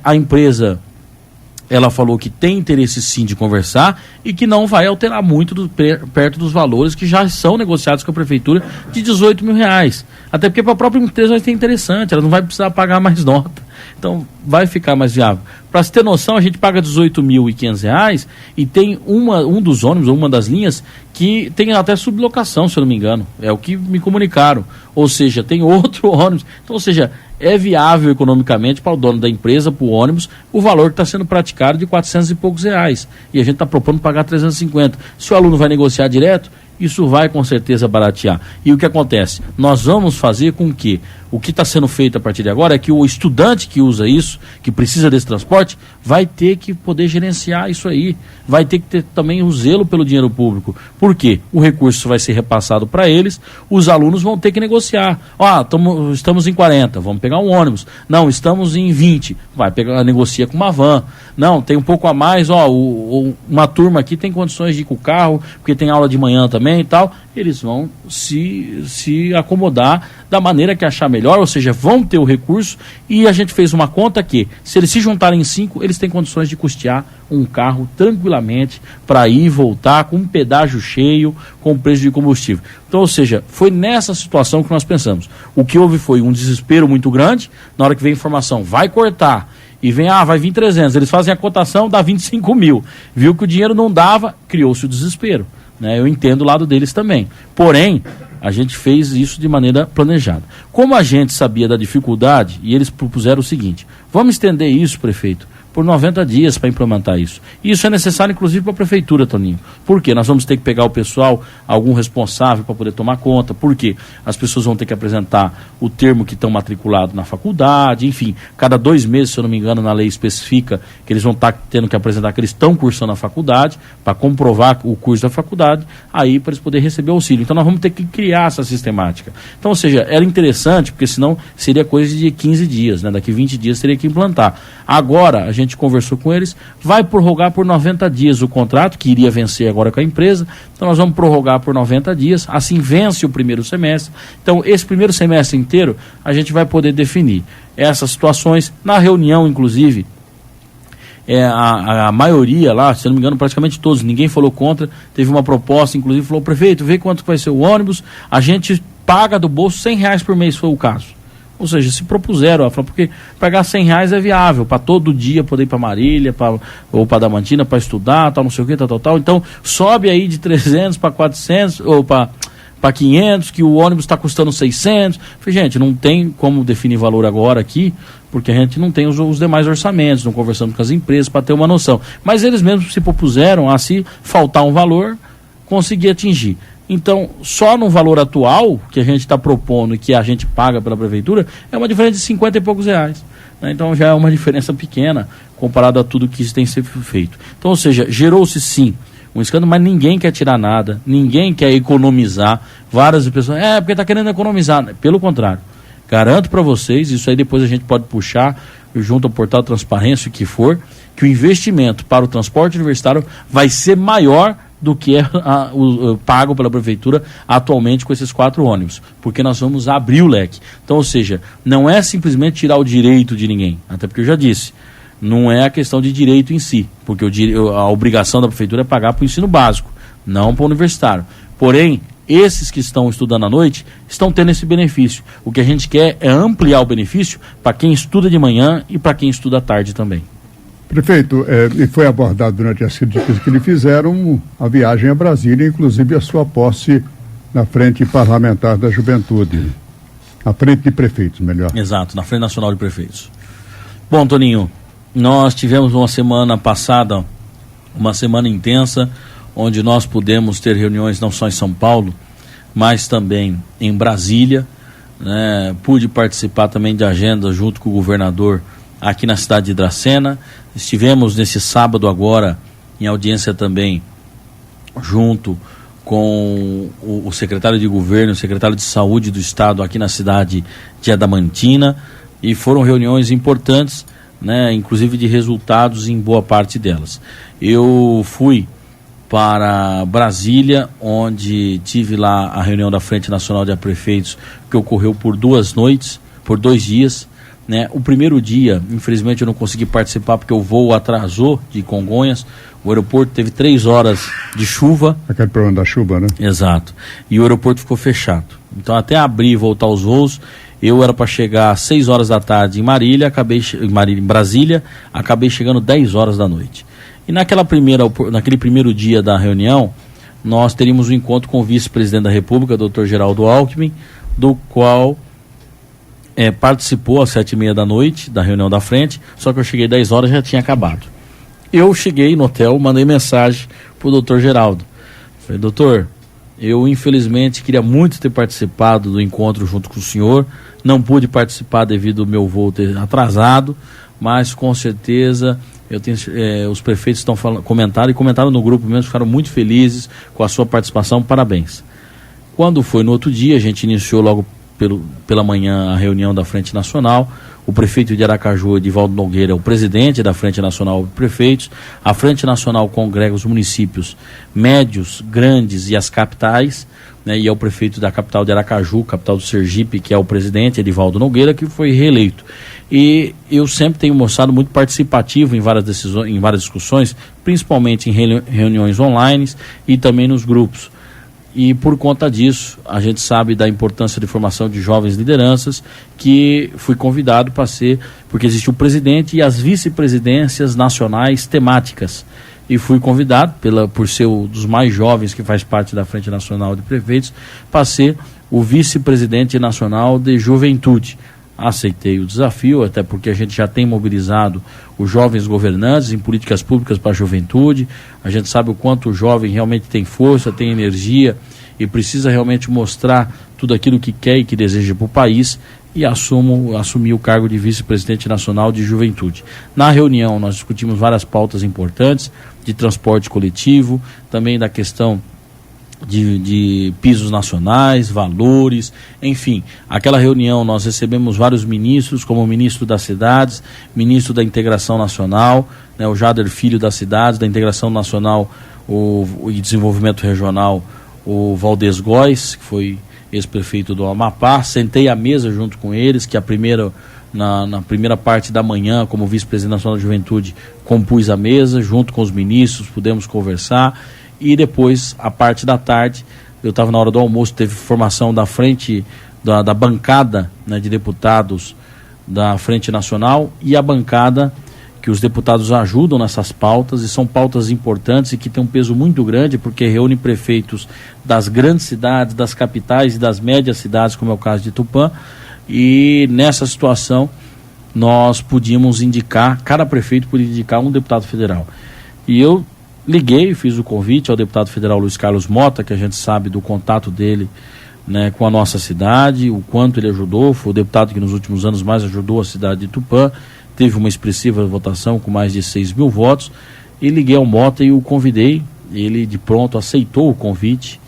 a empresa, ela falou que tem interesse sim de conversar e que não vai alterar muito perto dos valores que já são negociados com a prefeitura de R$18 mil. Até porque para a própria empresa vai ser interessante, ela não vai precisar pagar mais nota. Então vai ficar mais viável. Para se ter noção, a gente paga R$18.500 e tem um dos ônibus, ou uma das linhas, que tem até sublocação, se eu não me engano. É o que me comunicaram. Ou seja, tem outro ônibus. Então, ou seja, é viável economicamente para o dono da empresa, para o ônibus, o valor que está sendo praticado de R$400 e poucos. E a gente está propondo pagar 350. Se o aluno vai negociar direto, isso vai com certeza baratear. E o que acontece? Nós vamos fazer com que o que está sendo feito a partir de agora é que o estudante que usa isso, que precisa desse transporte, vai ter que poder gerenciar isso aí. Vai ter que ter também o zelo pelo dinheiro público. Por quê? O recurso vai ser repassado para eles, os alunos vão ter que negociar. Estamos em 40, vamos pegar um ônibus. Não, estamos em 20, vai pegar, negocia com uma van. Não, tem um pouco a mais, uma turma aqui tem condições de ir com o carro, porque tem aula de manhã também e tal. Eles vão se acomodar da maneira que achar melhor, ou seja, vão ter o recurso, e a gente fez uma conta que, se eles se juntarem em 5, eles têm condições de custear um carro tranquilamente para ir e voltar com um pedágio cheio, com preço de combustível. Então, ou seja, foi nessa situação que nós pensamos. O que houve foi um desespero muito grande, na hora que veio a informação, vai cortar, e vem, vai vir 300, eles fazem a cotação, dá 25 mil. Viu que o dinheiro não dava, criou-se o desespero. Né? Eu entendo o lado deles também. Porém, a gente fez isso de maneira planejada. Como a gente sabia da dificuldade, e eles propuseram o seguinte, vamos estender isso, prefeito, por 90 dias para implementar isso. E isso é necessário, inclusive, para a prefeitura, Toninho. Por quê? Nós vamos ter que pegar o pessoal, algum responsável para poder tomar conta. Por quê? As pessoas vão ter que apresentar o termo que estão matriculados na faculdade, enfim, cada 2 meses, se eu não me engano, na lei especifica que eles vão estar tendo que apresentar que eles estão cursando a faculdade, para comprovar o curso da faculdade, aí para eles poderem receber auxílio. Então nós vamos ter que criar essa sistemática. Então, ou seja, era interessante, porque senão seria coisa de 15 dias, né? Daqui 20 dias teria que implantar. Agora, a gente conversou com eles, vai prorrogar por 90 dias o contrato, que iria vencer agora com a empresa, então nós vamos prorrogar por 90 dias, assim vence o primeiro semestre. Então, esse primeiro semestre inteiro, a gente vai poder definir essas situações, na reunião, inclusive, a maioria lá, se não me engano, praticamente todos, ninguém falou contra, teve uma proposta, inclusive, falou, prefeito, vê quanto vai ser o ônibus, a gente paga do bolso R$100 por mês, se for o caso. Ou seja, se propuseram, porque pagar R$100 é viável, para todo dia poder ir para Marília, ou para Damantina, para estudar, tal, não sei o que, tal. Então, sobe aí de 300 para 400, ou para 500, que o ônibus está custando 600. Falei, gente, não tem como definir valor agora aqui, porque a gente não tem os demais orçamentos, não conversamos com as empresas para ter uma noção. Mas eles mesmos se propuseram a, se faltar um valor, conseguir atingir. Então, só no valor atual que a gente está propondo e que a gente paga pela prefeitura, é uma diferença de 50 e poucos reais. Né? Então, já é uma diferença pequena comparado a tudo que isso tem sido feito. Então, ou seja, gerou-se sim um escândalo, mas ninguém quer tirar nada, ninguém quer economizar. Várias pessoas, porque está querendo economizar. Pelo contrário, garanto para vocês, isso aí depois a gente pode puxar junto ao portal Transparência, o que for, que o investimento para o transporte universitário vai ser maior do que é pago pela prefeitura atualmente com esses 4 ônibus, porque nós vamos abrir o leque. Então, ou seja, não é simplesmente tirar o direito de ninguém, até porque eu já disse, não é a questão de direito em si, porque a obrigação da prefeitura é pagar para o ensino básico, não para o universitário. Porém, esses que estão estudando à noite estão tendo esse benefício. O que a gente quer é ampliar o benefício para quem estuda de manhã e para quem estuda à tarde também. Prefeito, e foi abordado durante as críticas que lhe fizeram a viagem a Brasília, inclusive a sua posse na Frente Parlamentar da Juventude, na Frente de Prefeitos, melhor. Exato, na Frente Nacional de Prefeitos. Bom, Toninho, nós tivemos uma semana passada, uma semana intensa, onde nós pudemos ter reuniões não só em São Paulo, mas também em Brasília, né? Pude participar também de agenda junto com o governador aqui na cidade de Dracena. Estivemos nesse sábado agora em audiência também junto com o secretário de governo, o secretário de saúde do estado aqui na cidade de Adamantina, e foram reuniões importantes, né, inclusive de resultados em boa parte delas. Eu fui para Brasília, onde tive lá a reunião da Frente Nacional de Prefeitos, que ocorreu por 2 noites, por 2 dias, né? O primeiro dia, infelizmente, eu não consegui participar porque o voo atrasou de Congonhas. O aeroporto teve 3 horas de chuva. Aquele problema da chuva, né? Exato. E o aeroporto ficou fechado. Então, até abrir e voltar os voos, eu era para chegar às 6 horas da tarde em Marília, em Brasília, acabei chegando 10 horas da noite. E naquele primeiro dia da reunião, nós teríamos um encontro com o vice-presidente da República, Dr. Geraldo Alckmin, do qual participou às 7h30 da noite da reunião da frente, só que eu cheguei 10 horas e já tinha acabado. Eu cheguei no hotel, mandei mensagem para o Dr. Geraldo. Falei, doutor, eu infelizmente queria muito ter participado do encontro junto com o senhor, não pude participar devido ao meu voo ter atrasado, mas com certeza os prefeitos comentaram no grupo mesmo, ficaram muito felizes com a sua participação, parabéns. Quando foi no outro dia, a gente iniciou logo pela manhã a reunião da Frente Nacional. O prefeito de Aracaju, Edivaldo Nogueira, é o presidente da Frente Nacional de Prefeitos. A Frente Nacional congrega os municípios médios, grandes e as capitais, né, e é o prefeito da capital de Aracaju, capital do Sergipe, que é o presidente, Edivaldo Nogueira, que foi reeleito. E eu sempre tenho mostrado muito participativo em várias discussões, principalmente em reuniões online e também nos grupos. E por conta disso, a gente sabe da importância de formação de jovens lideranças, que fui convidado para porque existe o presidente e as vice-presidências nacionais temáticas. E fui convidado, por ser um dos mais jovens que faz parte da Frente Nacional de Prefeitos, para ser o vice-presidente nacional de juventude. Aceitei o desafio, até porque a gente já tem mobilizado os jovens governantes em políticas públicas para a juventude. A gente sabe o quanto o jovem realmente tem força, tem energia e precisa realmente mostrar tudo aquilo que quer e que deseja para o país, e assumi o cargo de vice-presidente nacional de juventude. Na reunião nós discutimos várias pautas importantes de transporte coletivo, também da questão de pisos nacionais, valores, enfim. Aquela reunião nós recebemos vários ministros, como o ministro das cidades, ministro da integração nacional, né, o Jader Filho das cidades, da integração nacional e desenvolvimento regional, o Valdez Góes, que foi ex-prefeito do Amapá. Sentei à mesa junto com eles, que na primeira parte da manhã, como vice-presidente nacional da juventude, compus a mesa junto com os ministros, pudemos conversar. E depois, a parte da tarde, eu estava na hora do almoço, teve formação da frente, da bancada, né, de deputados da Frente Nacional, e a bancada que os deputados ajudam nessas pautas, e são pautas importantes e que tem um peso muito grande, porque reúne prefeitos das grandes cidades, das capitais e das médias cidades, como é o caso de Tupã, e nessa situação nós podíamos cada prefeito podia indicar um deputado federal. E eu liguei, fiz o convite ao deputado federal Luiz Carlos Mota, que a gente sabe do contato dele, né, com a nossa cidade, o quanto ele ajudou. Foi o deputado que nos últimos anos mais ajudou a cidade de Tupã, teve uma expressiva votação com mais de 6.000 votos, e liguei ao Mota e o convidei. Ele de pronto aceitou o convite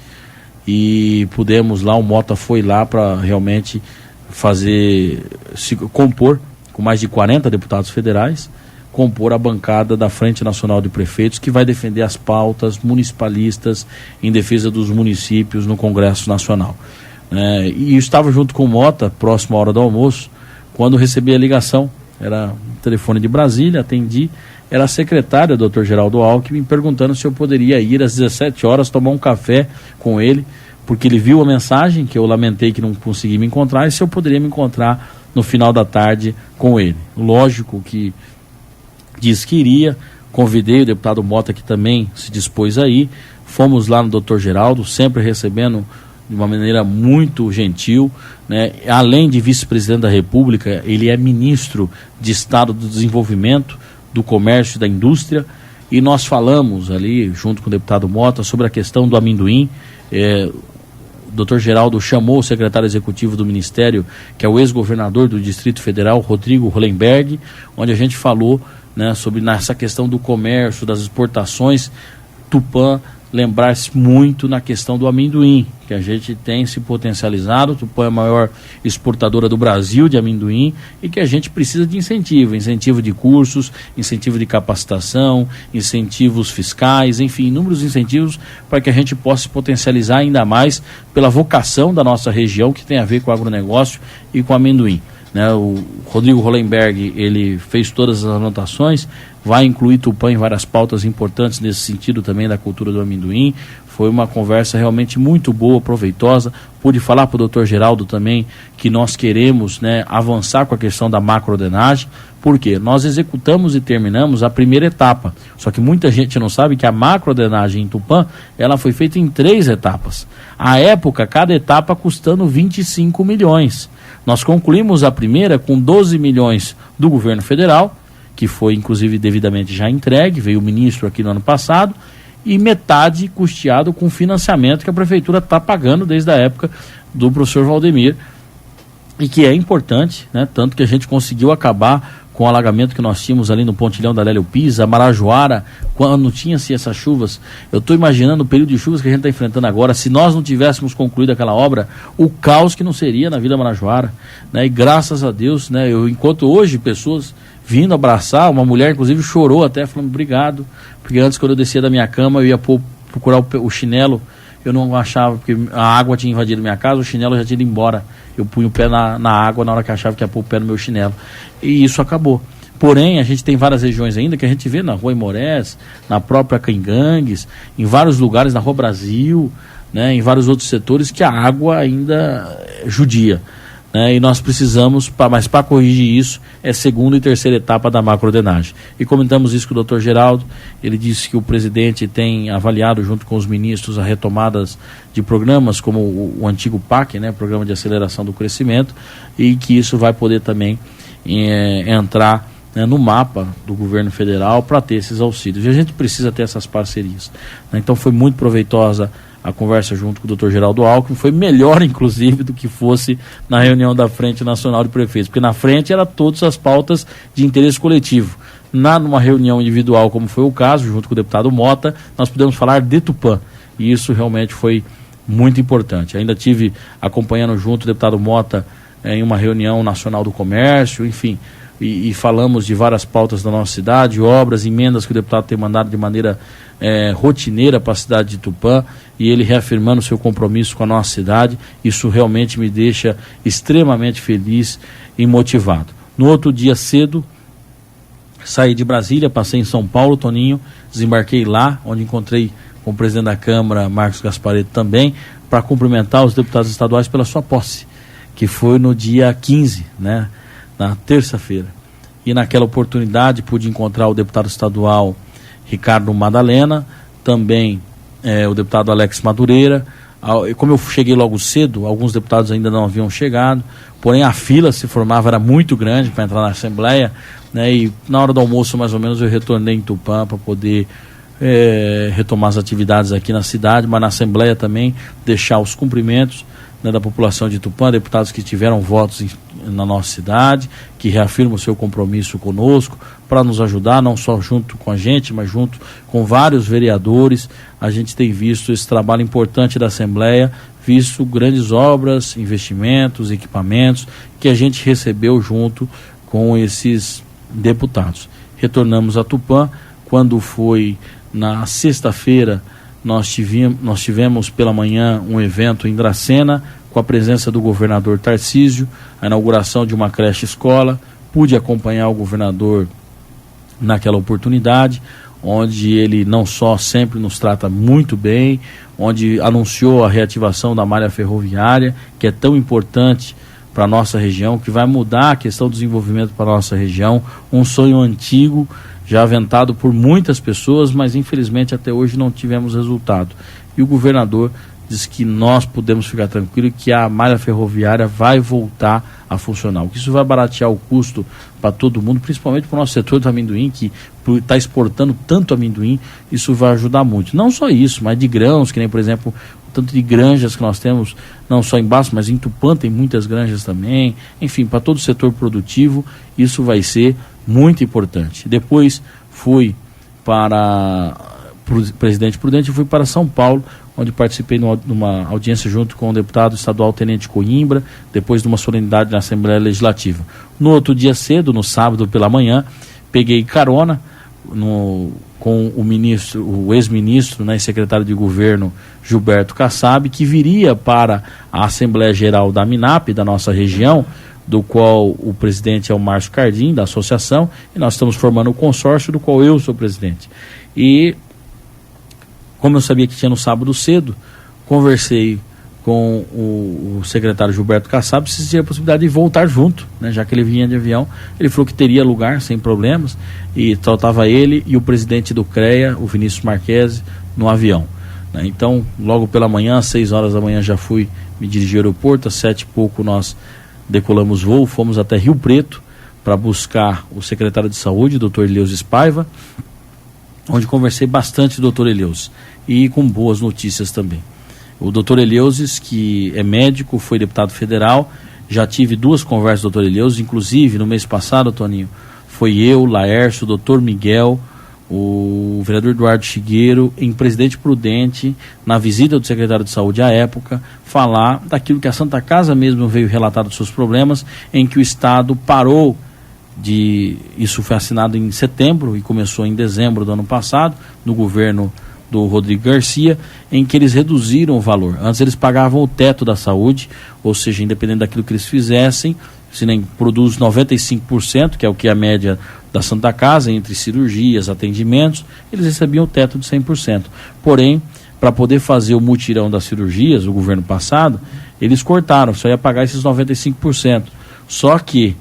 e pudemos lá, o Mota foi lá para realmente compor com mais de 40 deputados federais, compor a bancada da Frente Nacional de Prefeitos, que vai defender as pautas municipalistas em defesa dos municípios no Congresso Nacional. E eu estava junto com o Mota, próximo à hora do almoço, quando recebi a ligação. Era um telefone de Brasília, atendi, era a secretária, Dr. Geraldo Alckmin, perguntando se eu poderia ir às 17 horas tomar um café com ele, porque ele viu a mensagem, que eu lamentei que não consegui me encontrar, e se eu poderia me encontrar no final da tarde com ele. Lógico que disse que iria, convidei o deputado Mota, que também se dispôs a ir, fomos lá no Dr. Geraldo, sempre recebendo de uma maneira muito gentil, né? Além de vice-presidente da República, ele é ministro de Estado do Desenvolvimento, do Comércio e da Indústria, e nós falamos ali, junto com o deputado Mota, sobre a questão do amendoim. O Dr. Geraldo chamou o secretário executivo do Ministério, que é o ex-governador do Distrito Federal, Rodrigo Hollenberg, onde a gente falou, né, sobre essa questão do comércio, das exportações. Tupã lembrar-se muito na questão do amendoim, que a gente tem se potencializado. Tupã é a maior exportadora do Brasil de amendoim e que a gente precisa de incentivo de cursos, incentivo de capacitação, incentivos fiscais, enfim, inúmeros incentivos para que a gente possa se potencializar ainda mais pela vocação da nossa região, que tem a ver com o agronegócio e com o amendoim. Né? O Rodrigo Hollenberg, ele fez todas as anotações, vai incluir Tupã em várias pautas importantes nesse sentido também da cultura do amendoim. Foi uma conversa realmente muito boa, proveitosa. Pude falar para o Dr. Geraldo também que nós queremos, né, avançar com a questão da macrodenagem, porque nós executamos e terminamos a primeira etapa. Só que muita gente não sabe que a macrodenagem em Tupã, ela foi feita em 3 etapas. À época, cada etapa custando 25 milhões. Nós concluímos a primeira com 12 milhões do governo federal, que foi inclusive devidamente já entregue, veio o ministro aqui no ano passado, e metade custeado com financiamento que a prefeitura está pagando desde a época do professor Valdemir, e que é importante, né? Tanto que a gente conseguiu acabar com o alagamento que nós tínhamos ali no pontilhão da Lélio Pisa, Marajoara, quando tinha-se essas chuvas. Eu estou imaginando o período de chuvas que a gente está enfrentando agora. Se nós não tivéssemos concluído aquela obra, o caos que não seria na Vila Marajoara, né? E graças a Deus, né? Eu encontro hoje pessoas vindo abraçar, uma mulher inclusive chorou até, falando obrigado, porque antes, quando eu descia da minha cama, eu ia procurar o chinelo, eu não achava, porque a água tinha invadido minha casa, o chinelo já tinha ido embora. Eu punho o pé na água na hora que achava que ia pôr o pé no meu chinelo. E isso acabou. Porém, a gente tem várias regiões ainda que a gente vê na Rua Imorés, na própria Cangangues, em vários lugares, na Rua Brasil, né, em vários outros setores, que a água ainda judia. E nós precisamos, mas para corrigir isso, é segunda e terceira etapa da macrodenagem. E comentamos isso com o Dr. Geraldo. Ele disse que o presidente tem avaliado junto com os ministros a retomadas de programas como o antigo PAC, né, Programa de Aceleração do Crescimento, e que isso vai poder também entrar, né, no mapa do governo federal para ter esses auxílios. E a gente precisa ter essas parcerias. Então foi muito proveitosa a conversa junto com o Dr. Geraldo Alckmin, foi melhor inclusive do que fosse na reunião da Frente Nacional de Prefeitos, porque na frente era todas as pautas de interesse coletivo. Numa reunião individual, como foi o caso, junto com o deputado Mota, nós pudemos falar de Tupã, e isso realmente foi muito importante. Ainda tive acompanhando junto o deputado Mota em uma reunião nacional do comércio, enfim, e falamos de várias pautas da nossa cidade, obras, emendas que o deputado tem mandado de maneira rotineira para a cidade de Tupã, e ele reafirmando seu compromisso com a nossa cidade. Isso realmente me deixa extremamente feliz e motivado. No outro dia cedo, saí de Brasília, passei em São Paulo, Toninho, desembarquei lá, onde encontrei com o presidente da Câmara, Marcos Gasparetto, também, para cumprimentar os deputados estaduais pela sua posse, que foi no dia 15, né, na terça-feira. E naquela oportunidade pude encontrar o deputado estadual Ricardo Madalena, também o deputado Alex Madureira. Como eu cheguei logo cedo, alguns deputados ainda não haviam chegado, porém a fila se formava, era muito grande para entrar na Assembleia, né, e na hora do almoço mais ou menos eu retornei em Tupã para poder retomar as atividades aqui na cidade, mas na Assembleia também deixar os cumprimentos, né, da população de Tupã, deputados que tiveram votos na nossa cidade, que reafirmam o seu compromisso conosco para nos ajudar, não só junto com a gente, mas junto com vários vereadores. A gente tem visto esse trabalho importante da Assembleia, visto grandes obras, investimentos, equipamentos que a gente recebeu junto com esses deputados. Retornamos a Tupã. Quando foi na sexta-feira, nós tivemos pela manhã um evento em Dracena, com a presença do governador Tarcísio, a inauguração de uma creche-escola. Pude acompanhar o governador naquela oportunidade, onde ele não só sempre nos trata muito bem, onde anunciou a reativação da malha ferroviária, que é tão importante para a nossa região, que vai mudar a questão do desenvolvimento para a nossa região, um sonho antigo, já aventado por muitas pessoas, mas infelizmente até hoje não tivemos resultado. E o governador diz que nós podemos ficar tranquilos que a malha ferroviária vai voltar a funcionar. O que isso vai baratear o custo para todo mundo, principalmente para o nosso setor do amendoim, que está exportando tanto amendoim, isso vai ajudar muito. Não só isso, mas de grãos, que nem, por exemplo, o tanto de granjas que nós temos, não só em Baço, mas em Tupã tem muitas granjas também. Enfim, para todo o setor produtivo, isso vai ser muito importante. Depois fui para Presidente Prudente, eu fui para São Paulo, onde participei numa audiência junto com o deputado estadual Tenente Coimbra, depois de uma solenidade na Assembleia Legislativa. No outro dia cedo, no sábado pela manhã, peguei carona com o ex-ministro, né, e secretário de governo Gilberto Kassab, que viria para a Assembleia Geral da MINAP, da nossa região, do qual o presidente é o Márcio Cardim, da associação, e nós estamos formando o consórcio do qual eu sou presidente. E como eu sabia que tinha no sábado cedo, conversei com o secretário Gilberto Kassab se tinha a possibilidade de voltar junto, né, já que ele vinha de avião. Ele falou que teria lugar sem problemas, e estava ele e o presidente do CREA, o Vinícius Marquesi, no avião, né. Então, logo pela manhã, às 6 horas da manhã, já fui me dirigir ao aeroporto. Às 7h nós decolamos voo, fomos até Rio Preto para buscar o secretário de Saúde, Dr. Eleusis Paiva, onde conversei bastante com o Dr. Eleusis, e com boas notícias também. O Dr. Eleusis, que é médico, foi deputado federal, já tive 2 conversas com o Dr. Eleusis, inclusive no mês passado, Toninho, foi eu, Laércio, o Dr. Miguel, o vereador Eduardo Chigueiro, em Presidente Prudente, na visita do secretário de Saúde à época, falar daquilo que a Santa Casa mesmo veio relatar dos seus problemas, em que o Estado parou isso foi assinado em setembro e começou em dezembro do ano passado, no governo do Rodrigo Garcia, em que eles reduziram o valor. Antes eles pagavam o teto da saúde, ou seja, independente daquilo que eles fizessem, se nem produz 95%, que é o que é a média da Santa Casa, entre cirurgias, atendimentos, eles recebiam o teto de 100%. Porém, para poder fazer o mutirão das cirurgias, o governo passado, eles cortaram, só ia pagar esses 95%. Só que,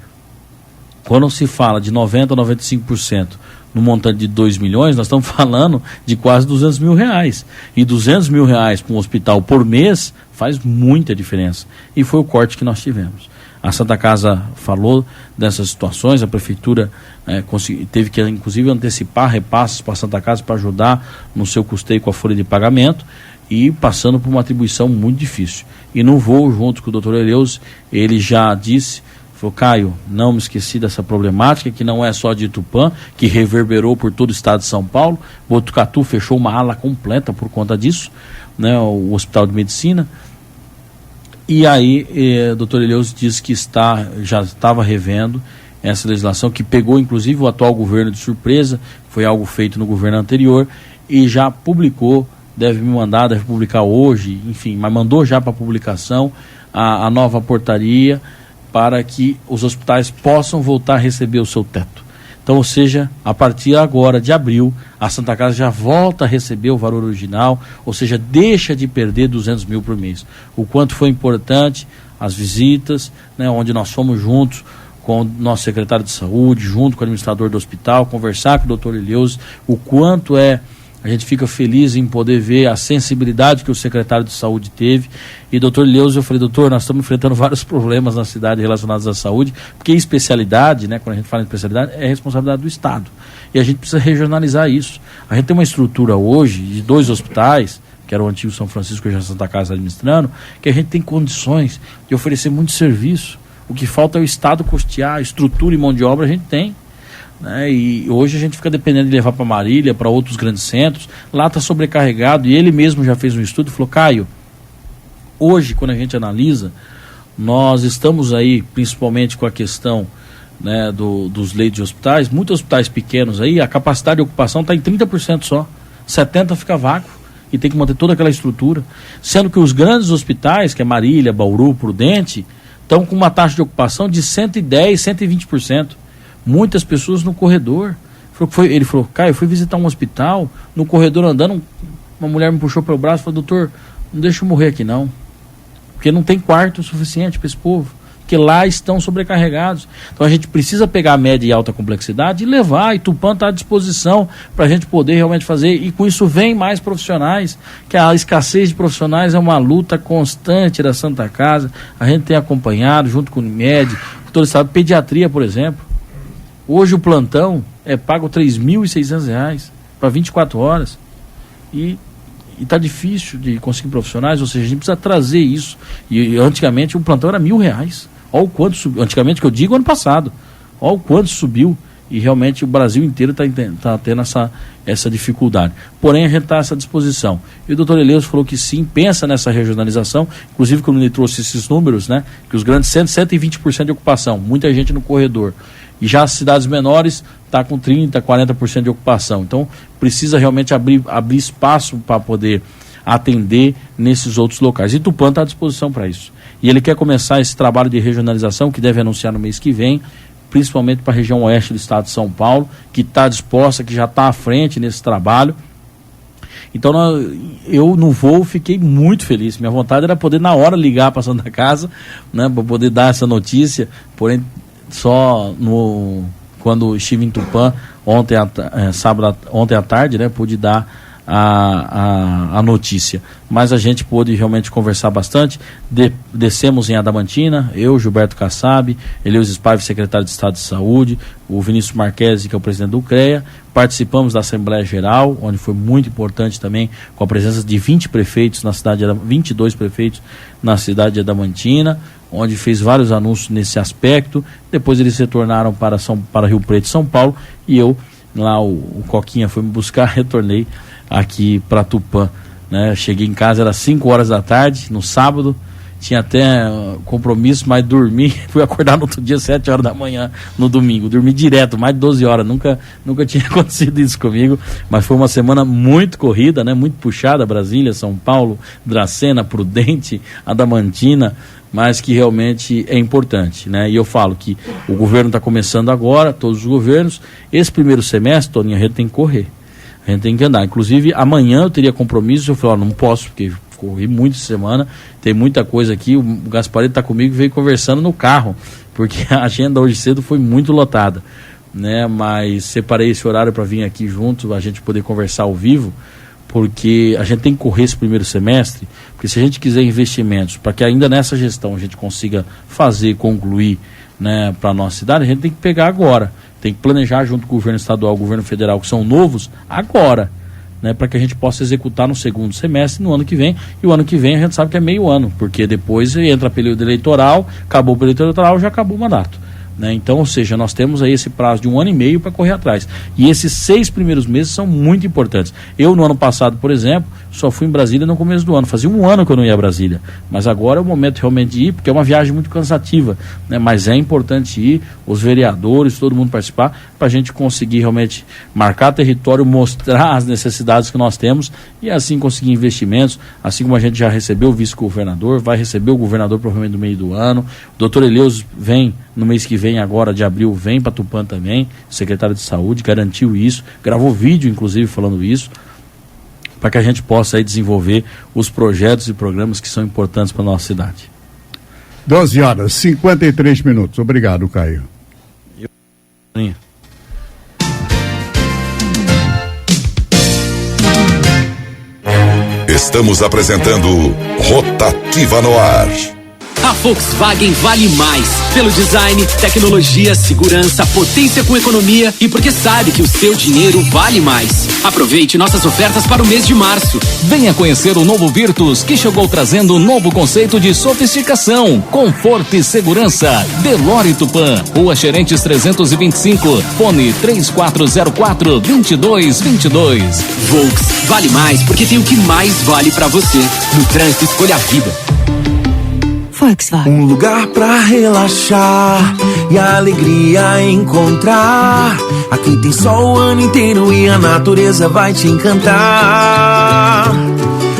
quando se fala de 90% a 95% no montante de 2 milhões, nós estamos falando de quase 200 mil reais. E 200 mil reais para um hospital por mês faz muita diferença. E foi o corte que nós tivemos. A Santa Casa falou dessas situações, a Prefeitura teve que, inclusive, antecipar repasses para a Santa Casa para ajudar no seu custeio com a folha de pagamento, e passando por uma atribuição muito difícil. E no voo, junto com o Dr. Eleusis, ele já disse, falou: Caio, não me esqueci dessa problemática, que não é só de Tupã, que reverberou por todo o estado de São Paulo. Botucatu fechou uma ala completa por conta disso, né, o Hospital de Medicina. E aí, o Dr. Eleusis disse que já estava revendo essa legislação, que pegou inclusive o atual governo de surpresa, foi algo feito no governo anterior, e já publicou, deve publicar hoje, enfim, mas mandou já para publicação a nova portaria, para que os hospitais possam voltar a receber o seu teto. Então, ou seja, a partir agora de abril, a Santa Casa já volta a receber o valor original, ou seja, deixa de perder 200 mil por mês. O quanto foi importante as visitas, né, onde nós fomos juntos com o nosso secretário de saúde, junto com o administrador do hospital, conversar com o Dr. Eleusis, o quanto a gente fica feliz em poder ver a sensibilidade que o secretário de saúde teve. E doutor Eleusis, eu falei: doutor, nós estamos enfrentando vários problemas na cidade relacionados à saúde, porque especialidade, né, quando a gente fala em especialidade, é responsabilidade do Estado. E a gente precisa regionalizar isso. A gente tem uma estrutura hoje de 2 hospitais, que era o antigo São Francisco e a Santa Casa administrando, que a gente tem condições de oferecer muito serviço. O que falta é o Estado custear, estrutura e mão de obra a gente tem. Né, e hoje a gente fica dependendo de levar para Marília, para outros grandes centros. Lá está sobrecarregado, e ele mesmo já fez um estudo e falou: Caio, hoje, quando a gente analisa, nós estamos aí principalmente com a questão, né, dos leitos de hospitais. Muitos hospitais pequenos aí, a capacidade de ocupação está em 30% só, 70% fica vácuo, e tem que manter toda aquela estrutura, sendo que os grandes hospitais, que é Marília, Bauru, Prudente, estão com uma taxa de ocupação de 110%, 120%. Muitas pessoas no corredor. Ele falou: Caio, eu fui visitar um hospital, no corredor andando, uma mulher me puxou pelo braço e falou: doutor, não deixa eu morrer aqui não, porque não tem quarto suficiente para esse povo, porque lá estão sobrecarregados. Então a gente precisa pegar a média e alta complexidade e levar, e Tupã está à disposição para a gente poder realmente fazer, e com isso vem mais profissionais, que a escassez de profissionais é uma luta constante da Santa Casa. A gente tem acompanhado, junto com o Unimed, todo o estado, pediatria, por exemplo. Hoje o plantão é pago R$ 3.600 para 24 horas. E está difícil de conseguir profissionais, ou seja, a gente precisa trazer isso. E antigamente o plantão era R$ 1.000. Olha o quanto subiu. Antigamente, que eu digo, ano passado. Olha o quanto subiu. e realmente o Brasil inteiro está tendo essa dificuldade. Porém, a gente está a essa disposição. E o doutor Eleus falou que sim, pensa nessa regionalização, inclusive quando ele trouxe esses números, né, que os grandes centros, 120% de ocupação, muita gente no corredor. E já as cidades menores está com 30%, 40% de ocupação. Então, precisa realmente abrir espaço para poder atender nesses outros locais. E Tupã está à disposição para isso. E ele quer começar esse trabalho de regionalização, que deve anunciar no mês que vem, principalmente para a região oeste do estado de São Paulo, que está disposta, que já está à frente nesse trabalho. Então, eu no voo fiquei muito feliz. Minha vontade era poder, na hora, ligar para a Santa Casa, né, para poder dar essa notícia, porém, só quando estive em Tupã, ontem à tarde, né, pude dar a notícia. Mas a gente pôde realmente conversar bastante. Descemos em Adamantina, eu, Gilberto Kassab, Eleus Spaive, secretário de Estado de Saúde, o Vinícius Marquesi, que é o presidente do CREA. Participamos da Assembleia Geral, onde foi muito importante também, com a presença de 20 prefeitos na cidade, 22 prefeitos na cidade de Adamantina, onde fez vários anúncios nesse aspecto. Depois eles retornaram para Rio Preto e São Paulo, e eu, lá o Coquinha foi me buscar, retornei aqui para Tupã, né? Cheguei em casa, era 5 horas da tarde, no sábado, tinha até compromisso, mas dormi, fui acordar no outro dia 7 horas da manhã, no domingo, dormi direto, mais de 12 horas, nunca tinha acontecido isso comigo, mas foi uma semana muito corrida, né? Muito puxada, Brasília, São Paulo, Dracena, Prudente, Adamantina, mas que realmente é importante, né? E eu falo que o governo está começando agora, todos os governos, esse primeiro semestre, Toninho, a gente tem que correr. A gente tem que andar. Inclusive, amanhã eu teria compromisso, eu falei, não posso, porque corri muito essa semana, tem muita coisa aqui, o Gaspareto está comigo e veio conversando no carro, porque a agenda hoje cedo foi muito lotada, né? Mas separei esse horário para vir aqui junto, a gente poder conversar ao vivo, porque a gente tem que correr esse primeiro semestre, porque se a gente quiser investimentos, para que ainda nessa gestão a gente consiga fazer, concluir, né, para a nossa cidade, a gente tem que pegar agora. Tem que planejar junto com o governo estadual e o governo federal, que são novos, agora, né, para que a gente possa executar no segundo semestre, no ano que vem. E o ano que vem a gente sabe que é meio ano, porque depois entra período eleitoral, acabou o período eleitoral, já acabou o mandato, né? Então, ou seja, nós temos aí esse prazo de 1 ano e meio para correr atrás. E esses 6 primeiros meses são muito importantes. Eu, no ano passado, por exemplo, só fui em Brasília no começo do ano. Fazia 1 ano que eu não ia a Brasília. Mas agora é o momento realmente de ir, porque é uma viagem muito cansativa, né? Mas é importante ir, os vereadores, todo mundo participar, para a gente conseguir realmente marcar território, mostrar as necessidades que nós temos e assim conseguir investimentos, assim como a gente já recebeu o vice-governador, vai receber o governador provavelmente no meio do ano. O doutor Eleus vem no mês que vem, agora de abril, vem para Tupã também, secretário de Saúde, garantiu isso, gravou vídeo inclusive falando isso, para que a gente possa aí desenvolver os projetos e programas que são importantes para a nossa cidade. 12 horas, 53 minutos. Obrigado, Caio. Estamos apresentando Rotativa no Ar. A Volkswagen vale mais. Pelo design, tecnologia, segurança, potência com economia e porque sabe que o seu dinheiro vale mais. Aproveite nossas ofertas para o mês de março. Venha conhecer o novo Virtus, que chegou trazendo um novo conceito de sofisticação, conforto e segurança. Delore Tupã, Rua Xerentes 325, fone 3404-2222. Volks vale mais porque tem o que mais vale para você. No trânsito, escolha a vida. Volkswagen. Um lugar pra relaxar e a alegria encontrar. Aqui tem sol o ano inteiro e a natureza vai te encantar.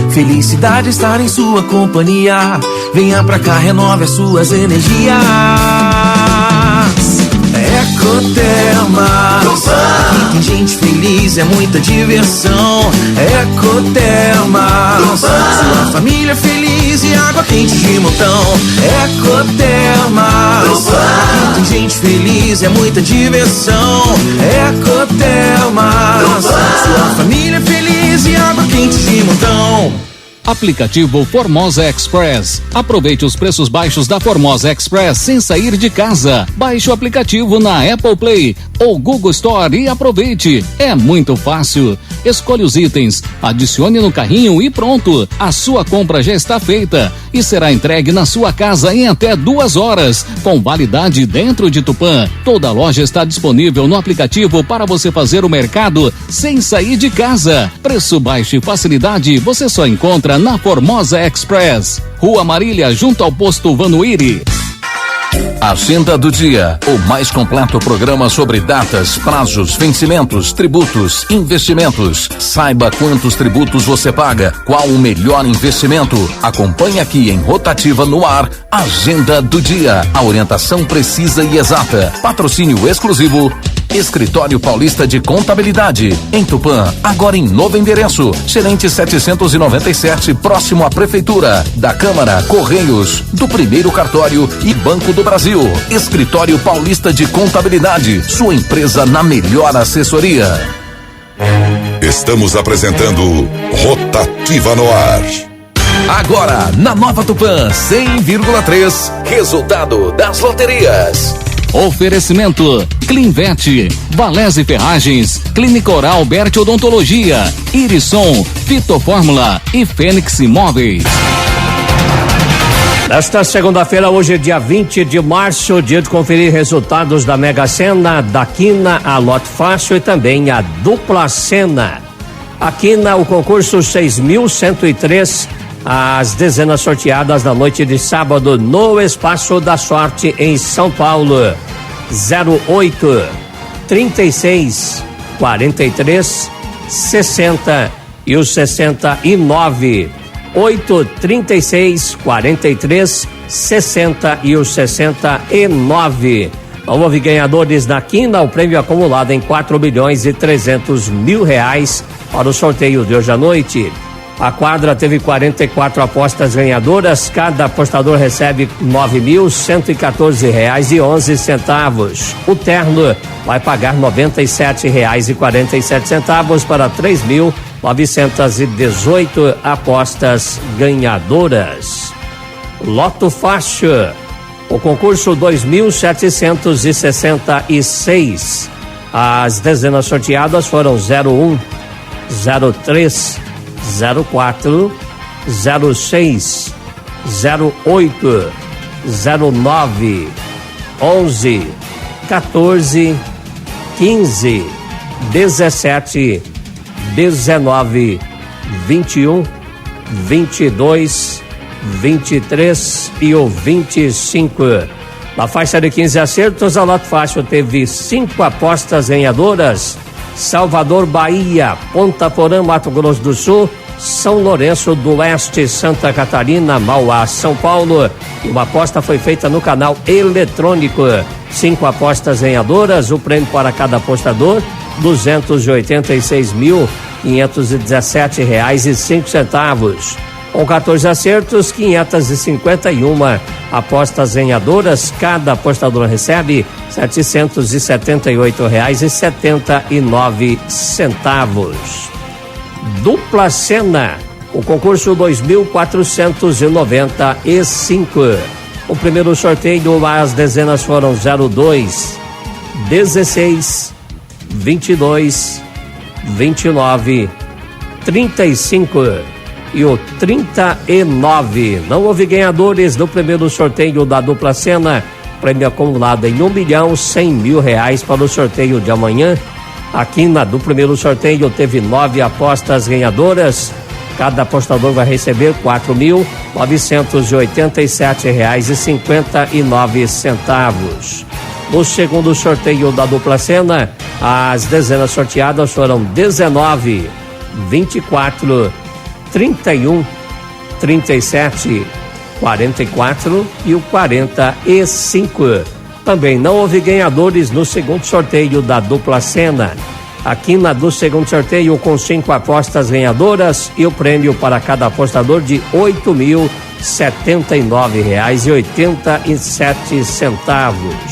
Felicidade estar em sua companhia. Venha pra cá, renove as suas energias. Ecotermas, aqui tem gente feliz, é muita diversão. Ecotermas, sua família feliz e água quente de montão. Ecotermas, aqui tem gente feliz, é muita diversão. Ecotermas, sua família feliz e água quente de montão. Aplicativo Formosa Express. Aproveite os preços baixos da Formosa Express sem sair de casa. Baixe o aplicativo na Apple Play ou Google Store e aproveite. É muito fácil. Escolha os itens, adicione no carrinho e pronto. A sua compra já está feita e será entregue na sua casa em até 2 horas, com validade dentro de Tupã. Toda loja está disponível no aplicativo para você fazer o mercado sem sair de casa. Preço baixo e facilidade você só encontra na Formosa Express. Rua Marília, junto ao posto Vanuíri. Agenda do dia, o mais completo programa sobre datas, prazos, vencimentos, tributos, investimentos. Saiba quantos tributos você paga, qual o melhor investimento. Acompanhe aqui em Rotativa no Ar, Agenda do Dia. A orientação precisa e exata. Patrocínio exclusivo Escritório Paulista de Contabilidade, em Tupã, agora em novo endereço, Gerente 797, próximo à Prefeitura, da Câmara, Correios, do Primeiro Cartório e Banco do Brasil. Escritório Paulista de Contabilidade, sua empresa na melhor assessoria. Estamos apresentando Rotativa no Ar. Agora, na Nova Tupã, 100,3, resultado das loterias. Oferecimento Clinvet, Valese Ferragens, Clínica Oral Bert Odontologia, Irisson, Fitofórmula e Fênix Imóveis. Nesta segunda-feira, hoje é dia 20 de março, dia de conferir resultados da Mega Sena, da Quina, a Lote Fácil e também a Dupla Sena. A Quina, o concurso 6.103, as dezenas sorteadas na noite de sábado no Espaço da Sorte em São Paulo. 08, 36, 43, 60 e o 69. 8, 36, 43, 60 e o 69. Não houve ganhadores na Quina, o prêmio acumulado em 4.300.000 reais para o sorteio de hoje à noite. A quadra teve 44 apostas ganhadoras, cada apostador recebe R$9.114,11. O terno vai pagar R$97,47 para 3.918 apostas ganhadoras. Loto Fácil, o concurso 2.766. As dezenas sorteadas foram 01, 03, 04, 06, 08, 09, 11, 14, 15, 17, 19, 21, 22, 23 e o 25. Na faixa de 15 acertos, a Loto Fácil teve 5 apostas ganhadoras: Salvador, Bahia, Ponta Porã, Mato Grosso do Sul, São Lourenço do Oeste, Santa Catarina, Mauá, São Paulo. E uma aposta foi feita no canal eletrônico. 5 apostas ganhadoras, o prêmio para cada apostador, R$286.517,05. Com 14 acertos, 551 apostas ganhadoras, cada apostador recebe R$778,79. Dupla Sena, o concurso 2.495. O primeiro sorteio, as dezenas foram 02, 16, 22, 29, 35 e o 39. Não houve ganhadores no primeiro sorteio da Dupla Sena. Prêmio acumulado em R$1.100.000 para o sorteio de amanhã. Aqui do primeiro sorteio teve 9 apostas ganhadoras. Cada apostador vai receber R$4.987,59. No segundo sorteio da Dupla Sena, as dezenas sorteadas foram 19, 24, 31, 37, 44 e o 45. Também não houve ganhadores no segundo sorteio da Dupla Sena. Aqui do segundo sorteio, com 5 apostas ganhadoras e o prêmio para cada apostador de R$8.079,87.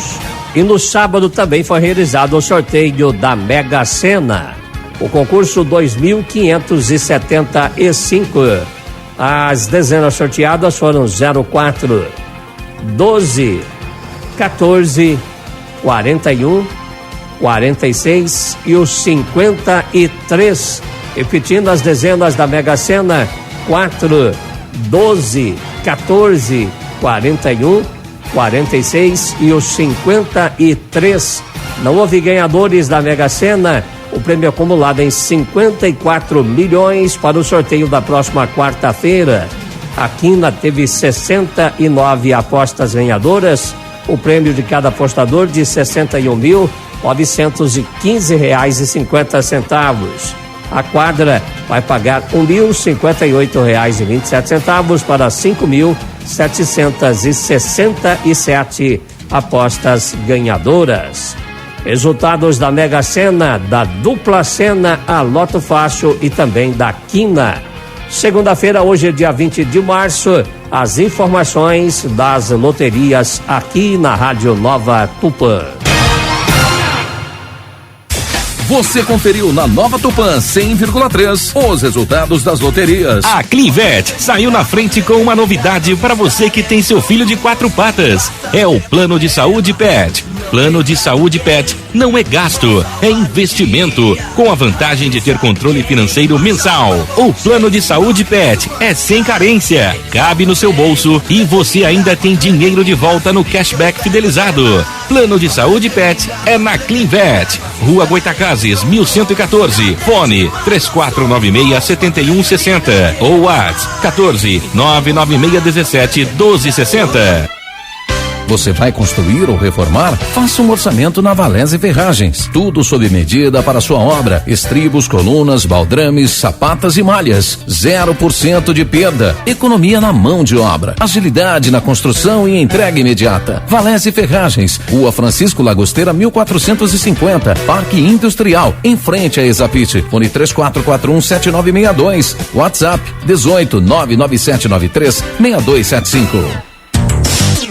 E no sábado também foi realizado o sorteio da Mega Sena. O concurso 2.575. As dezenas sorteadas foram 04, 12, 14, 41, 46 e o 53. Repetindo as dezenas da Mega Sena: 4, 12, 14, 41, 46 e o 53. Não houve ganhadores da Mega Sena. O prêmio acumulado em 54 milhões para o sorteio da próxima quarta-feira. A Quina teve 69 apostas ganhadoras. O prêmio de cada apostador de R$ 61.915,50. A quadra vai pagar R$ 1.058,27 para 5.767 apostas ganhadoras. Resultados da Mega Sena, da Dupla Sena, a Loto Fácil e também da Quina. Segunda-feira, hoje é dia 20 de março, as informações das loterias aqui na Rádio Nova Tupã. Você conferiu na Nova Tupã 100,3 os resultados das loterias. A Clinvet saiu na frente com uma novidade para você que tem seu filho de 4 patas. É o Plano de Saúde Pet. Plano de Saúde Pet não é gasto, é investimento, com a vantagem de ter controle financeiro mensal. O Plano de Saúde Pet é sem carência, cabe no seu bolso e você ainda tem dinheiro de volta no cashback fidelizado. Plano de Saúde Pet é na Clinvet, Rua Goitacazes, 1114, fone 3496-7160 ou WhatsApp 14 99617-1260. Você vai construir ou reformar? Faça um orçamento na Valese Ferragens. Tudo sob medida para sua obra. Estribos, colunas, baldrames, sapatas e malhas. 0% de perda. Economia na mão de obra. Agilidade na construção e entrega imediata. Valese Ferragens. Rua Francisco Lagosteira, 1450. Parque Industrial. Em frente a Exapite. Fone 3441-7962. WhatsApp 18 99793 6275.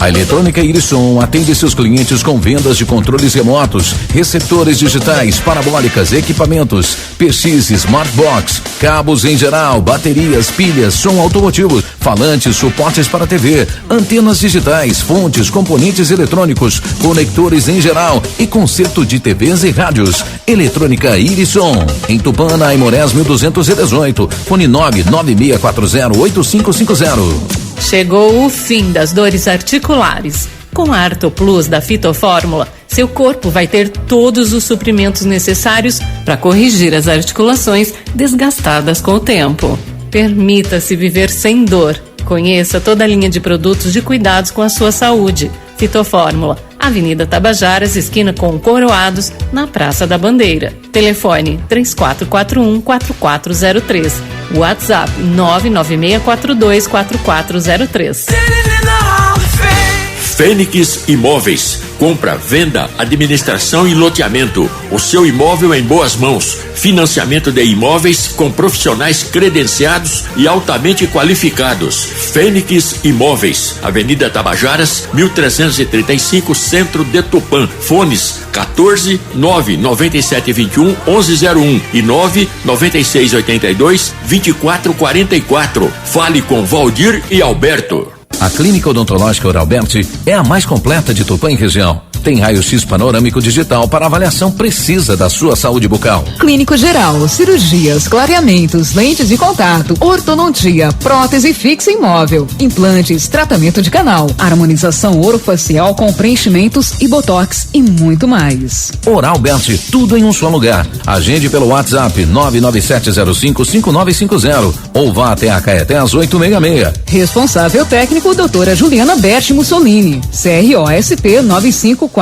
A Eletrônica Irisson atende seus clientes com vendas de controles remotos, receptores digitais, parabólicas, equipamentos, PX, Smartbox, cabos em geral, baterias, pilhas, som automotivo, falantes, suportes para TV, antenas digitais, fontes, componentes eletrônicos, conectores em geral e conserto de TVs e rádios. Eletrônica Irisson. Em Tupã, na Aimorés 1218, fone 996408550. Chegou o fim das dores articulares. Com a Arto Plus da Fitofórmula, seu corpo vai ter todos os suprimentos necessários para corrigir as articulações desgastadas com o tempo. Permita-se viver sem dor. Conheça toda a linha de produtos de cuidados com a sua saúde. Fitofórmula, Avenida Tabajaras, esquina com Coroados, na Praça da Bandeira. Telefone 3441-4403. WhatsApp 996424403. Fênix Imóveis. Compra, venda, administração e loteamento. O seu imóvel em boas mãos. Financiamento de imóveis com profissionais credenciados e altamente qualificados. Fênix Imóveis. Avenida Tabajaras, 1335, Centro de Tupã. Fones 14 99721 1101 e 99682 2444. Fale com Valdir e Alberto. A Clínica Odontológica Oralberti é a mais completa de Tupã e região. Tem raio-x panorâmico digital para avaliação precisa da sua saúde bucal. Clínico geral, cirurgias, clareamentos, lentes de contato, ortodontia, prótese fixa e móvel, implantes, tratamento de canal, harmonização orofacial com preenchimentos e botox e muito mais. Oralberti, tudo em um só lugar. Agende pelo WhatsApp 997055950 ou vá até a Caetés 866. Responsável técnico, doutora Juliana Berti Mussolini, CROSP 95468.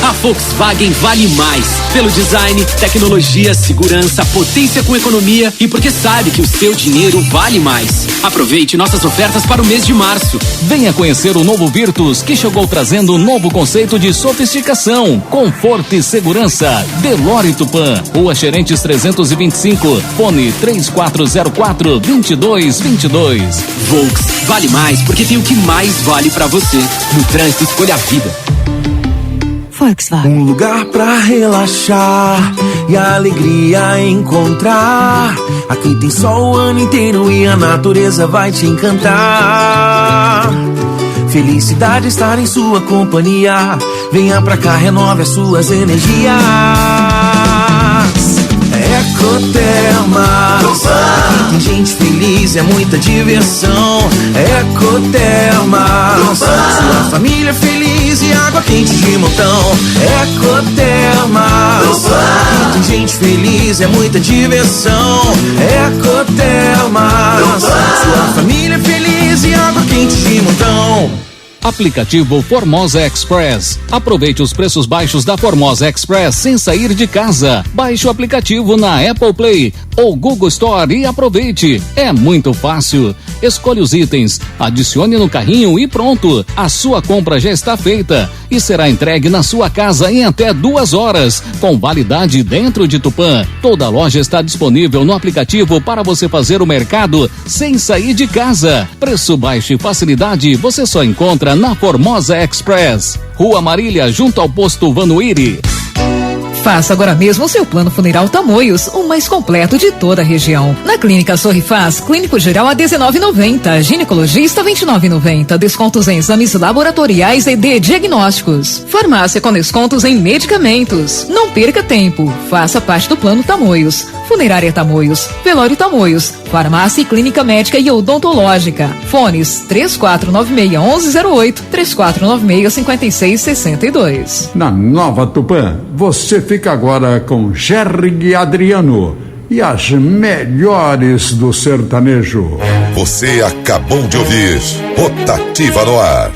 A Volkswagen vale mais. Pelo design, tecnologia, segurança, potência com economia e porque sabe que o seu dinheiro vale mais. Aproveite nossas ofertas para o mês de março. Venha conhecer o novo Virtus, que chegou trazendo um novo conceito de sofisticação, conforto e segurança. Delore Tupã, Rua Xerentes 325, fone 3404-2222. Volks vale mais porque tem o que mais vale para você. No trânsito, escolha a vida. Volkswagen. Um lugar pra relaxar e a alegria encontrar. Aqui tem sol o ano inteiro e a natureza vai te encantar. Felicidade estar em sua companhia. Venha pra cá, renove as suas energias. Ecotermas, aqui tem gente feliz, é muita diversão. Ecotermas, sua família feliz e água quente de montão. Ecotermas, aqui tem gente feliz, é muita diversão. Ecotermas, sua família feliz e água quente de montão. Aplicativo Formosa Express. Aproveite os preços baixos da Formosa Express sem sair de casa. Baixe o aplicativo na Apple Play ou Google Store e aproveite. É muito fácil. Escolha os itens, adicione no carrinho e pronto. A sua compra já está feita e será entregue na sua casa em até 2 horas, com validade dentro de Tupã. Toda a loja está disponível no aplicativo para você fazer o mercado sem sair de casa. Preço baixo e facilidade você só encontra na Formosa Express. Rua Marília, junto ao posto Vanuíri. Faça agora mesmo o seu plano funeral Tamoios, o mais completo de toda a região. Na Clínica Sorrifaz, clínico geral a R$19,90, ginecologista R$29,90, descontos em exames laboratoriais e de diagnósticos. Farmácia com descontos em medicamentos. Não perca tempo, faça parte do plano Tamoios. Funerária Tamoios, Velório Tamoios, farmácia e clínica médica e odontológica. Fones 3496-1108, 3496-5662. Na Nova Tupã, você fica agora com Gerry Adriano e as melhores do sertanejo. Você acabou de ouvir Rotativa no Ar.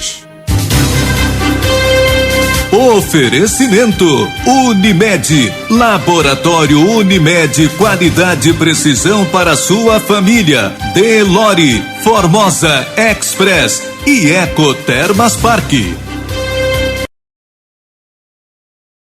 Oferecimento Unimed, Laboratório Unimed, qualidade e precisão para a sua família. Delore, Formosa Express e Ecotermas Parque.